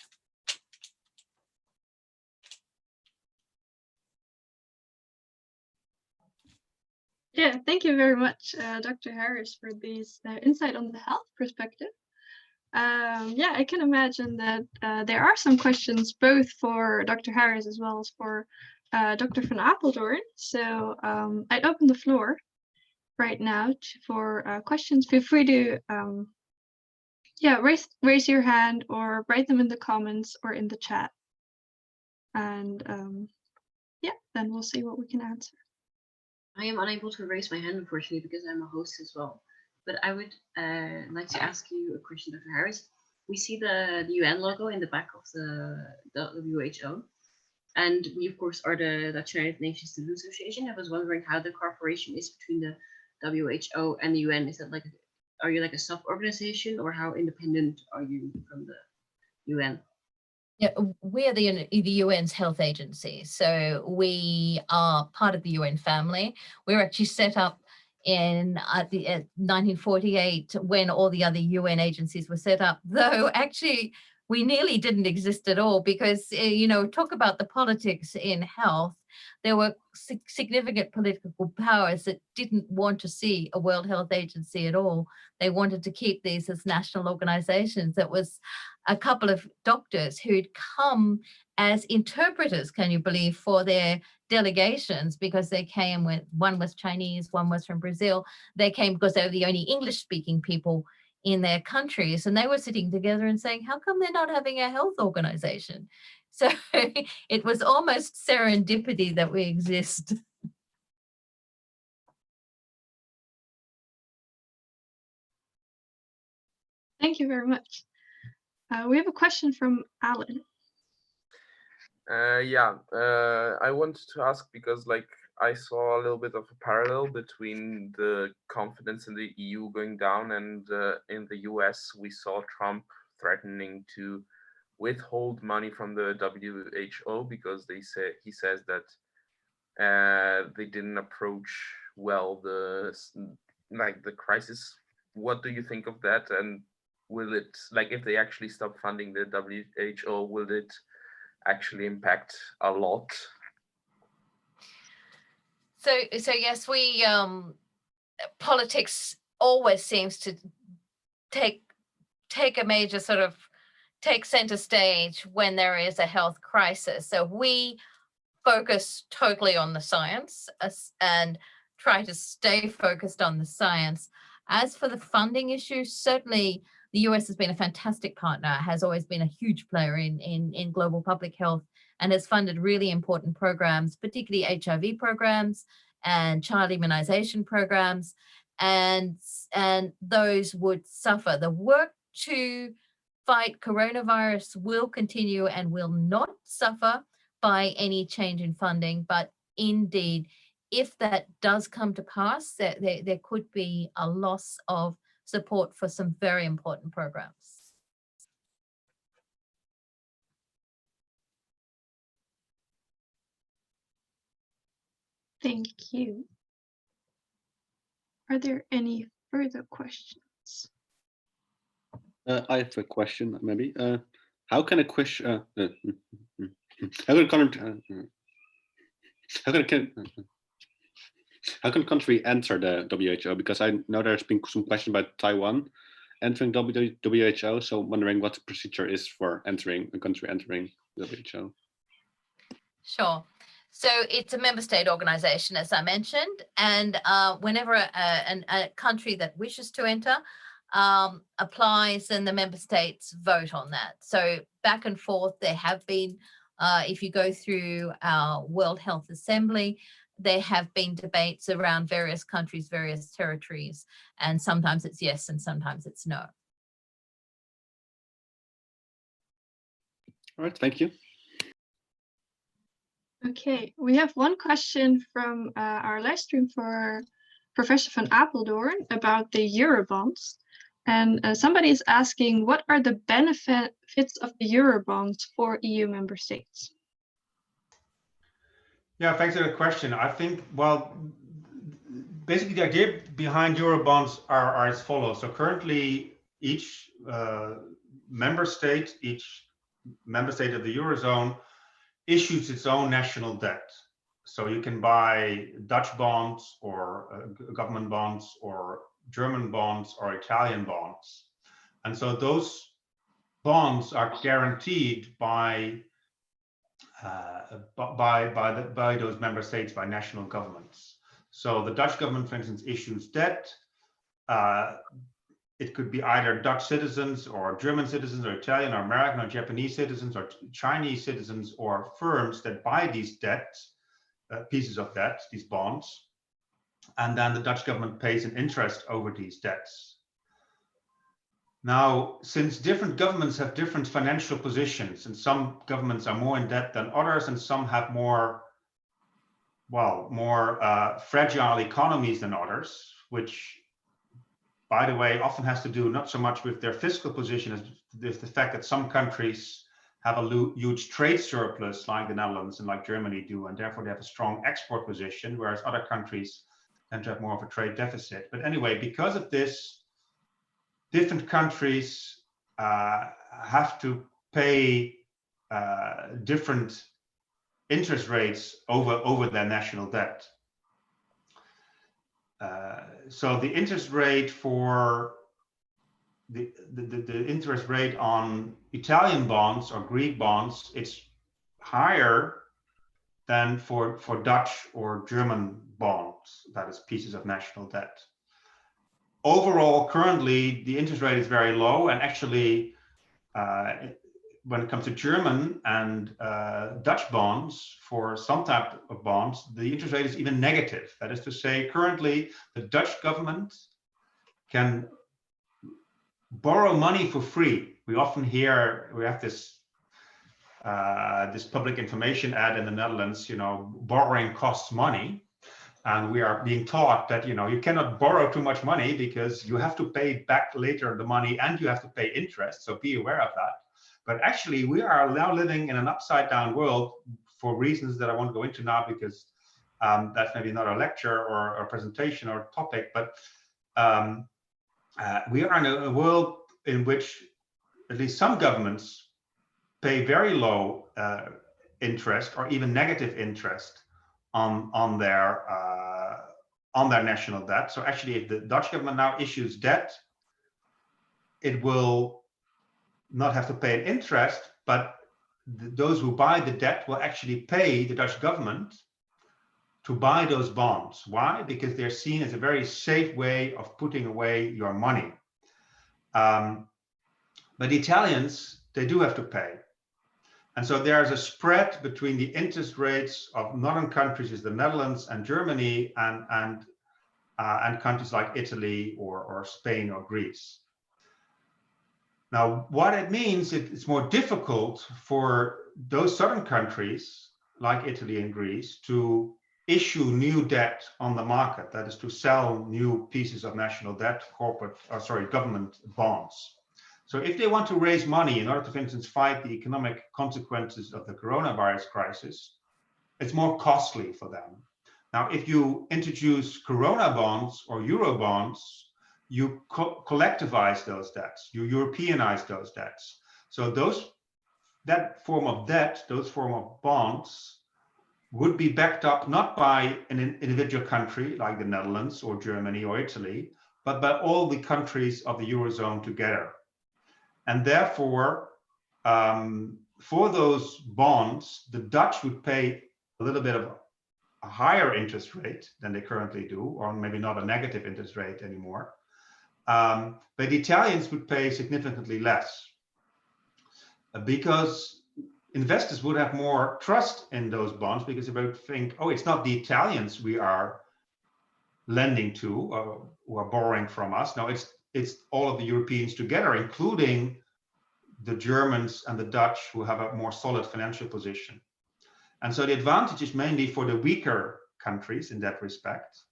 Yeah, thank you very much, Dr. Harris, for this insight on the health perspective. Yeah, I can imagine that there are some questions both for Dr. Harris as well as for Dr. van Apeldoorn. So I'd open the floor right now for questions. Feel free to yeah, raise your hand or write them in the comments or in the chat. And yeah, then we'll see what we can answer. I am unable to raise my hand, unfortunately, because I'm a host as well. But I would like to ask you a question, Dr. Harris. We see the UN logo in the back of the WHO. And we, of course, are the Dutch United Nations Civil Association. I was wondering how the cooperation is between the WHO and the UN. Is that like, are you like a sub-organization, or how independent are you from the UN? Yeah, we are the UN's health agency. So we are part of the UN family. We were actually set up in 1948 when all the other UN agencies were set up, though actually we nearly didn't exist at all because, you know, talk about the politics in health. There were significant political powers that didn't want to see a World Health Agency at all. They wanted to keep these as national organizations. It was a couple of doctors who'd come as interpreters, can you believe, for their delegations, because they came with, one was Chinese, one was from Brazil. They came because they were the only English-speaking people in their countries, and they were sitting together and saying, how come they're not having a health organization? So it was almost serendipity that we exist. Thank you very much. We have a question from Alan. Yeah, I wanted to ask because, like, I saw a little bit of a parallel between the confidence in the EU going down and in the US, we saw Trump threatening to withhold money from the WHO because he says that they didn't approach well the crisis. What do you think of that? And will it, like, if they actually stop funding the WHO, will it actually impact a lot? So yes, we politics always seems to take a major sort of take center stage when there is a health crisis. So we focus totally on the science and try to stay focused on the science. As for the funding issue, certainly the US has been a fantastic partner, has always been a huge player in global public health, and has funded really important programs, particularly HIV programs and child immunization programs, and those would suffer. The work to fight coronavirus will continue and will not suffer by any change in funding, but indeed, if that does come to pass, there could be a loss of support for some very important programs. Thank you. Are there any further questions? I have a question, maybe. How can a question? How can a country enter the WHO? Because I know there's been some question about Taiwan entering WHO. So wondering what the procedure is for entering a country entering WHO. Sure. So it's a member state organization, as I mentioned, and whenever a country that wishes to enter applies, and the member states vote on that. So back and forth, there have been, if you go through our World Health Assembly, there have been debates around various countries, various territories, and sometimes it's yes and sometimes it's no. All right, thank you. Okay, we have one question from our live stream for Professor van Apeldoorn about the Eurobonds. And somebody is asking, what are the benefits of the Eurobonds for EU member states? Yeah, thanks for the question. I think, well, basically the idea behind Eurobonds are as follows. So currently each member state of the Eurozone issues its own national debt. So you can buy Dutch bonds or government bonds or German bonds or Italian bonds. And so those bonds are guaranteed by those member states, by national governments. So the Dutch government, for instance, issues debt. It could be either Dutch citizens or German citizens or Italian or American or Japanese citizens or Chinese citizens or firms that buy these debts, pieces of debt, these bonds. And then the Dutch government pays an interest over these debts. Now, since different governments have different financial positions, and some governments are more in debt than others, and some have more fragile economies than others, which, by the way, often has to do not so much with their fiscal position as with the fact that some countries have a huge trade surplus, like the Netherlands and like Germany do, and therefore they have a strong export position, whereas other countries tend to have more of a trade deficit. But anyway, because of this, different countries have to pay different interest rates over their national debt. So the interest rate for the interest rate on Italian bonds or Greek bonds, it's higher than for Dutch or German bonds, that is pieces of national debt. Overall, currently, the interest rate is very low, and actually, when it comes to German and Dutch bonds, for some type of bonds, the interest rate is even negative. That is to say, currently, the Dutch government can borrow money for free. We often hear, we have this this public information ad in the Netherlands, you know, borrowing costs money. And we are being taught that, you know, you cannot borrow too much money because you have to pay back later the money and you have to pay interest. So be aware of that. But actually, we are now living in an upside down world for reasons that I won't go into now, because that's maybe not a lecture or a presentation or a topic. But we are in a world in which at least some governments pay very low interest or even negative interest on their national debt. So actually, if the Dutch government now issues debt, it will not have to pay an interest, but those who buy the debt will actually pay the Dutch government to buy those bonds. Why? Because they're seen as a very safe way of putting away your money. But the Italians, they do have to pay. And so there's a spread between the interest rates of northern countries, as the Netherlands and Germany, and countries like Italy or Spain or Greece. Now, what it means, it's more difficult for those southern countries like Italy and Greece to issue new debt on the market. That is to sell new pieces of national debt, government bonds. So if they want to raise money in order to, for instance, fight the economic consequences of the coronavirus crisis, it's more costly for them. Now, if you introduce Corona bonds or Euro bonds, you collectivize those debts, you Europeanize those debts. So that form of debt, those form of bonds, would be backed up not by an individual country like the Netherlands or Germany or Italy, but by all the countries of the Eurozone together. And therefore, for those bonds, the Dutch would pay a little bit of a higher interest rate than they currently do, or maybe not a negative interest rate anymore. But the Italians would pay significantly less because investors would have more trust in those bonds, because they would think, oh, it's not the Italians we are lending to or who are borrowing from us. No, it's all of the Europeans together, including the Germans and the Dutch, who have a more solid financial position. And so the advantage is mainly for the weaker countries in that respect.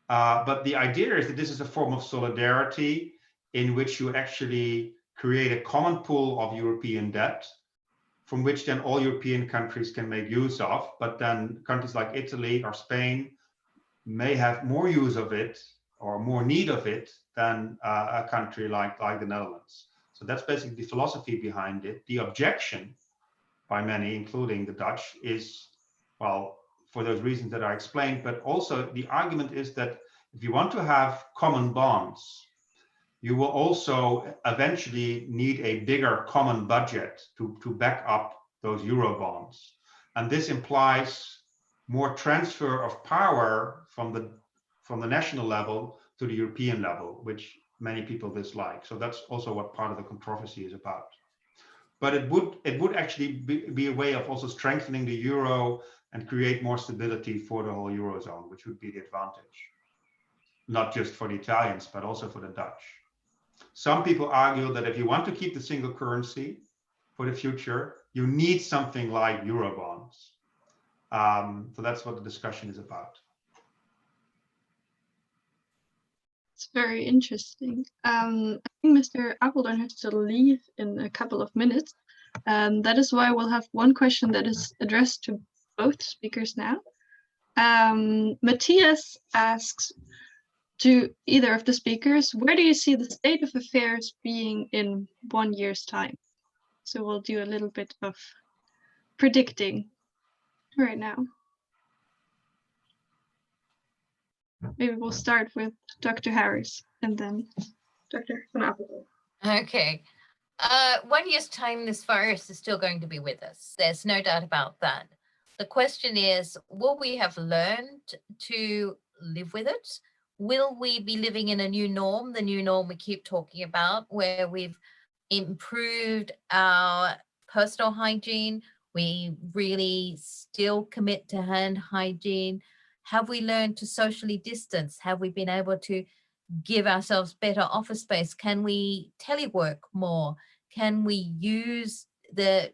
But the idea is that this is a form of solidarity in which you actually create a common pool of European debt, from which then all European countries can make use of. But then countries like Italy or Spain may have more use of it or more need of it than a country like the Netherlands. So that's basically the philosophy behind it. The objection by many, including the Dutch, is, well, for those reasons that I explained, but also the argument is that if you want to have common bonds, you will also eventually need a bigger common budget to back up those Euro bonds. And this implies more transfer of power from the national level to the European level, which many people dislike. So that's also what part of the controversy is about. But it would actually be a way of also strengthening the euro and create more stability for the whole Eurozone, which would be the advantage, not just for the Italians, but also for the Dutch. Some people argue that if you want to keep the single currency for the future, you need something like Eurobonds. So that's what the discussion is about. It's very interesting. I think Mr. Apeldoorn has to leave in a couple of minutes. That is why we'll have one question that is addressed to both speakers now. Matthias asks to either of the speakers, where do you see the state of affairs being in 1 year's time? So we'll do a little bit of predicting right now. Maybe we'll start with Dr. Harris and then Dr. Van Apeldoorn. Okay. 1 year's time, this virus is still going to be with us. There's no doubt about that. The question is, will we have learned to live with it? Will we be living in a new norm, the new norm we keep talking about, where we've improved our personal hygiene? We really still commit to hand hygiene. Have we learned to socially distance? Have we been able to give ourselves better office space? Can we telework more? Can we use the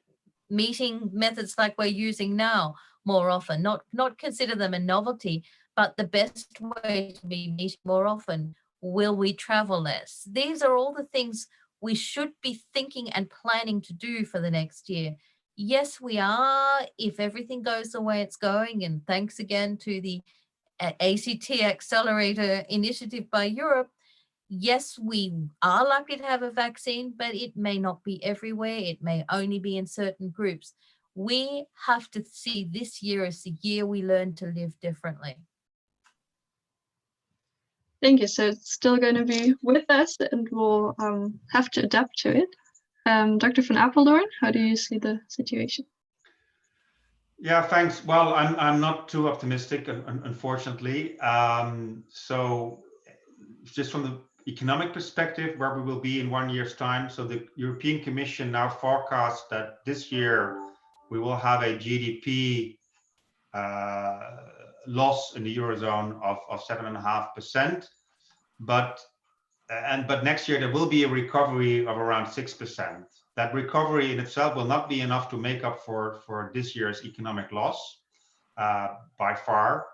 meeting methods like we're using now more often? Not consider them a novelty, but the best way to be meeting more often. Will we travel less? These are all the things we should be thinking and planning to do for the next year. Yes, we are, if everything goes the way it's going, and thanks again to the ACT Accelerator initiative by Europe, yes, we are likely to have a vaccine, but it may not be everywhere. It may only be in certain groups. We have to see this year as the year we learn to live differently. Thank you. So it's still going to be with us and we'll have to adapt to it. Dr. Van Apeldoorn, how do you see the situation? Yeah, thanks. Well, I'm not too optimistic, unfortunately. So just from the economic perspective, where we will be in 1 year's time. So the European Commission now forecasts that this year we will have a GDP loss in the Eurozone of 7.5%. But next year there will be a recovery of around 6%. That recovery in itself will not be enough to make up for this year's economic loss by far.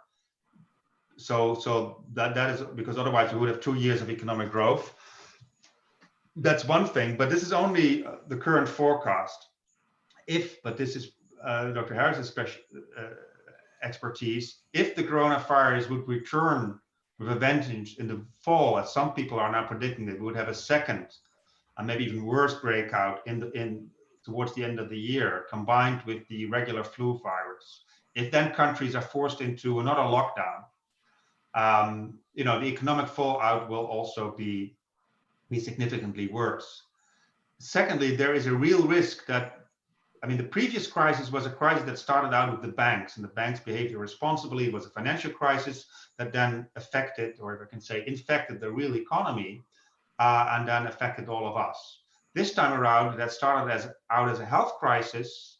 So that is because otherwise we would have 2 years of economic growth. That's one thing, but this is only the current forecast. But this is Dr. Harris's expertise, if the coronavirus would return with a vengeance in the fall, as some people are now predicting that we would have a second and maybe even worse breakout towards the end of the year, combined with the regular flu virus. If then countries are forced into another lockdown, the economic fallout will also be significantly worse. Secondly, there is a real risk that, the previous crisis was a crisis that started out with the banks, and the banks behaved irresponsibly. It was a financial crisis that then affected, or if I can say, infected the real economy, and then affected all of us. This time around, that started out as a health crisis.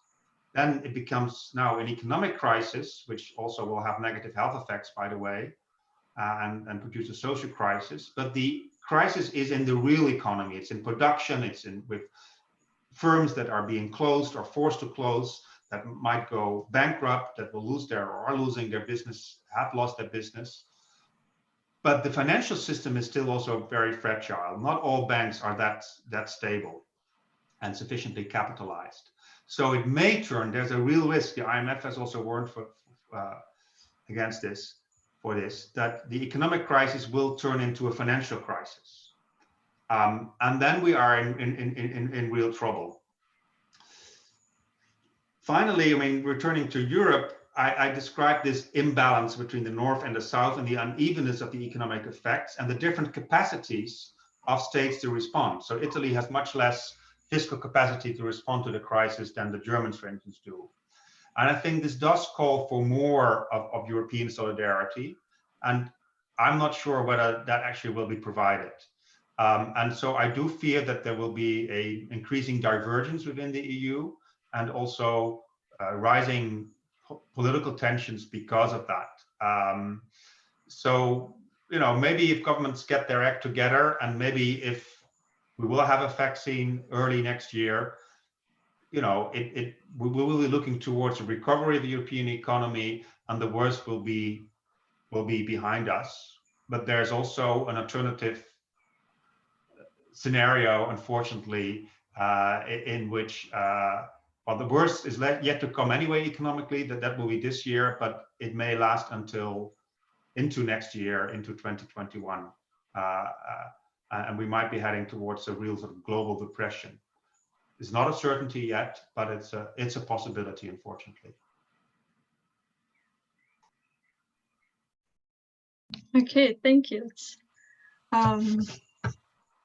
Then it becomes now an economic crisis, which also will have negative health effects, by the way, and produce a social crisis. But the crisis is in the real economy. It's in production. It's with firms that are being closed or forced to close, that might go bankrupt, that will lose or are losing their business, have lost their business. But the financial system is still also very fragile. Not all banks are that stable and sufficiently capitalized. So it may turn, there's a real risk. The IMF has also warned against this, that the economic crisis will turn into a financial crisis. And then we are in real trouble. Finally, returning to Europe, I described this imbalance between the North and the South, and the unevenness of the economic effects and the different capacities of states to respond. So Italy has much less fiscal capacity to respond to the crisis than the Germans, for instance, do. And I think this does call for more of European solidarity. And I'm not sure whether that actually will be provided. And so I do fear that there will be an increasing divergence within the EU, and also rising political tensions because of that. So, maybe if governments get their act together, and maybe if we will have a vaccine early next year, we will be looking towards a recovery of the European economy, and the worst will be behind us. But there's also an alternative scenario, unfortunately, in which the worst is yet to come anyway economically. That will be this year, but it may last into next year, into 2021, and we might be heading towards a real sort of global depression. It's not a certainty yet, but it's a possibility, unfortunately. Okay, thank you.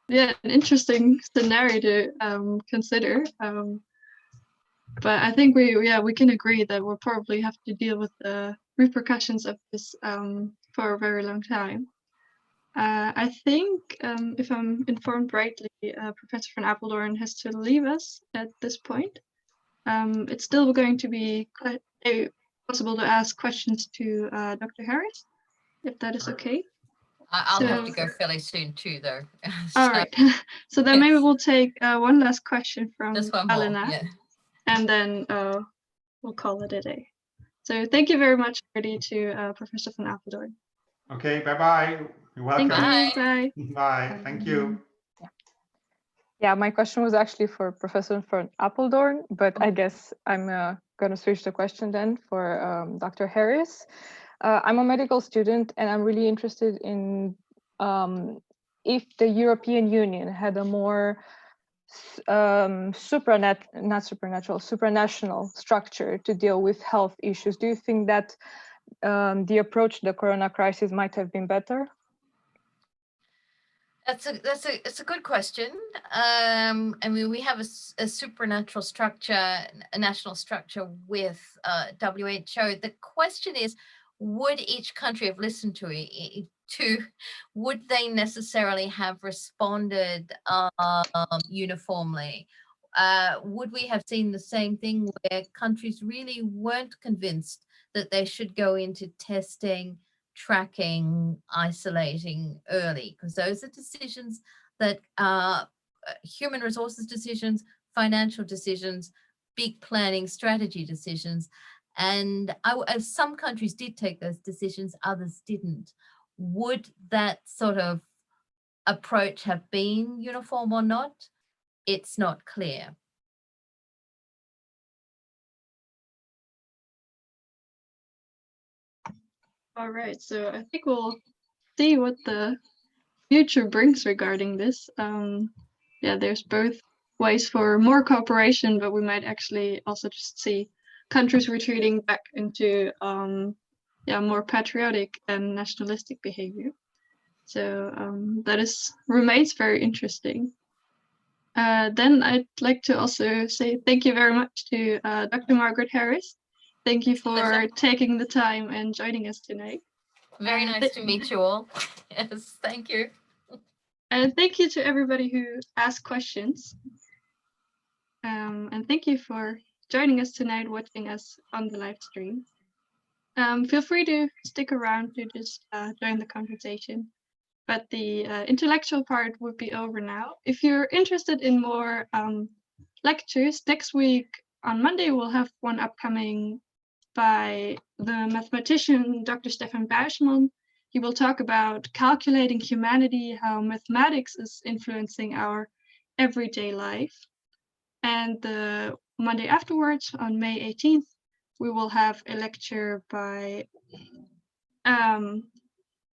Yeah, an interesting scenario to consider. But I think we can agree that we'll probably have to deal with the repercussions of this for a very long time. I think, if I'm informed rightly, Professor van Apeldoorn has to leave us at this point. It's still going to be possible to ask questions to Dr. Harris, if that is okay. I'll have to go fairly soon too, though. All right. So then maybe we'll take one last question from Elena, yeah. and then we'll call it a day. So thank you very much, already, to Professor van Apeldoorn. Okay, bye-bye. You're welcome. Thank you. Bye. Bye. Thank you. Yeah, my question was actually for Professor van Apeldoorn, but I guess I'm going to switch the question then for Dr. Harris. I'm a medical student, and I'm really interested in if the European Union had a more supranational structure to deal with health issues. Do you think that the approach to the corona crisis might have been better? It's a good question. We have a supernatural structure, a national structure with WHO. The question is, would each country have listened to it? Would they necessarily have responded uniformly? Would we have seen the same thing where countries really weren't convinced that they should go into testing, tracking, isolating early? Because those are decisions that are human resources decisions, financial decisions, big planning strategy decisions. And some countries did take those decisions, others didn't. Would that sort of approach have been uniform or not? It's not clear. All right, so I think we'll see what the future brings regarding this. Yeah, there's both ways for more cooperation, but we might actually also just see countries retreating back into more patriotic and nationalistic behavior. So that remains very interesting. Then I'd like to also say thank you very much to Dr. Margaret Harris. Thank you for taking the time and joining us tonight. Very nice to meet you all. Yes, thank you. And thank you to everybody who asked questions. And thank you for joining us tonight, watching us on the live stream. Feel free to stick around to just join the conversation. But the intellectual part would be over now. If you're interested in more lectures, next week on Monday, we'll have one upcoming by the mathematician, Dr. Stefan Bastiaan. He will talk about calculating humanity, how mathematics is influencing our everyday life. And the Monday afterwards, on May 18th, we will have a lecture by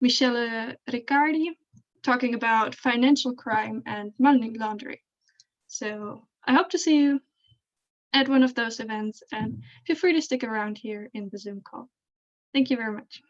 Michele Riccardi, talking about financial crime and money laundering. So I hope to see you at one of those events, and feel free to stick around here in the Zoom call. Thank you very much.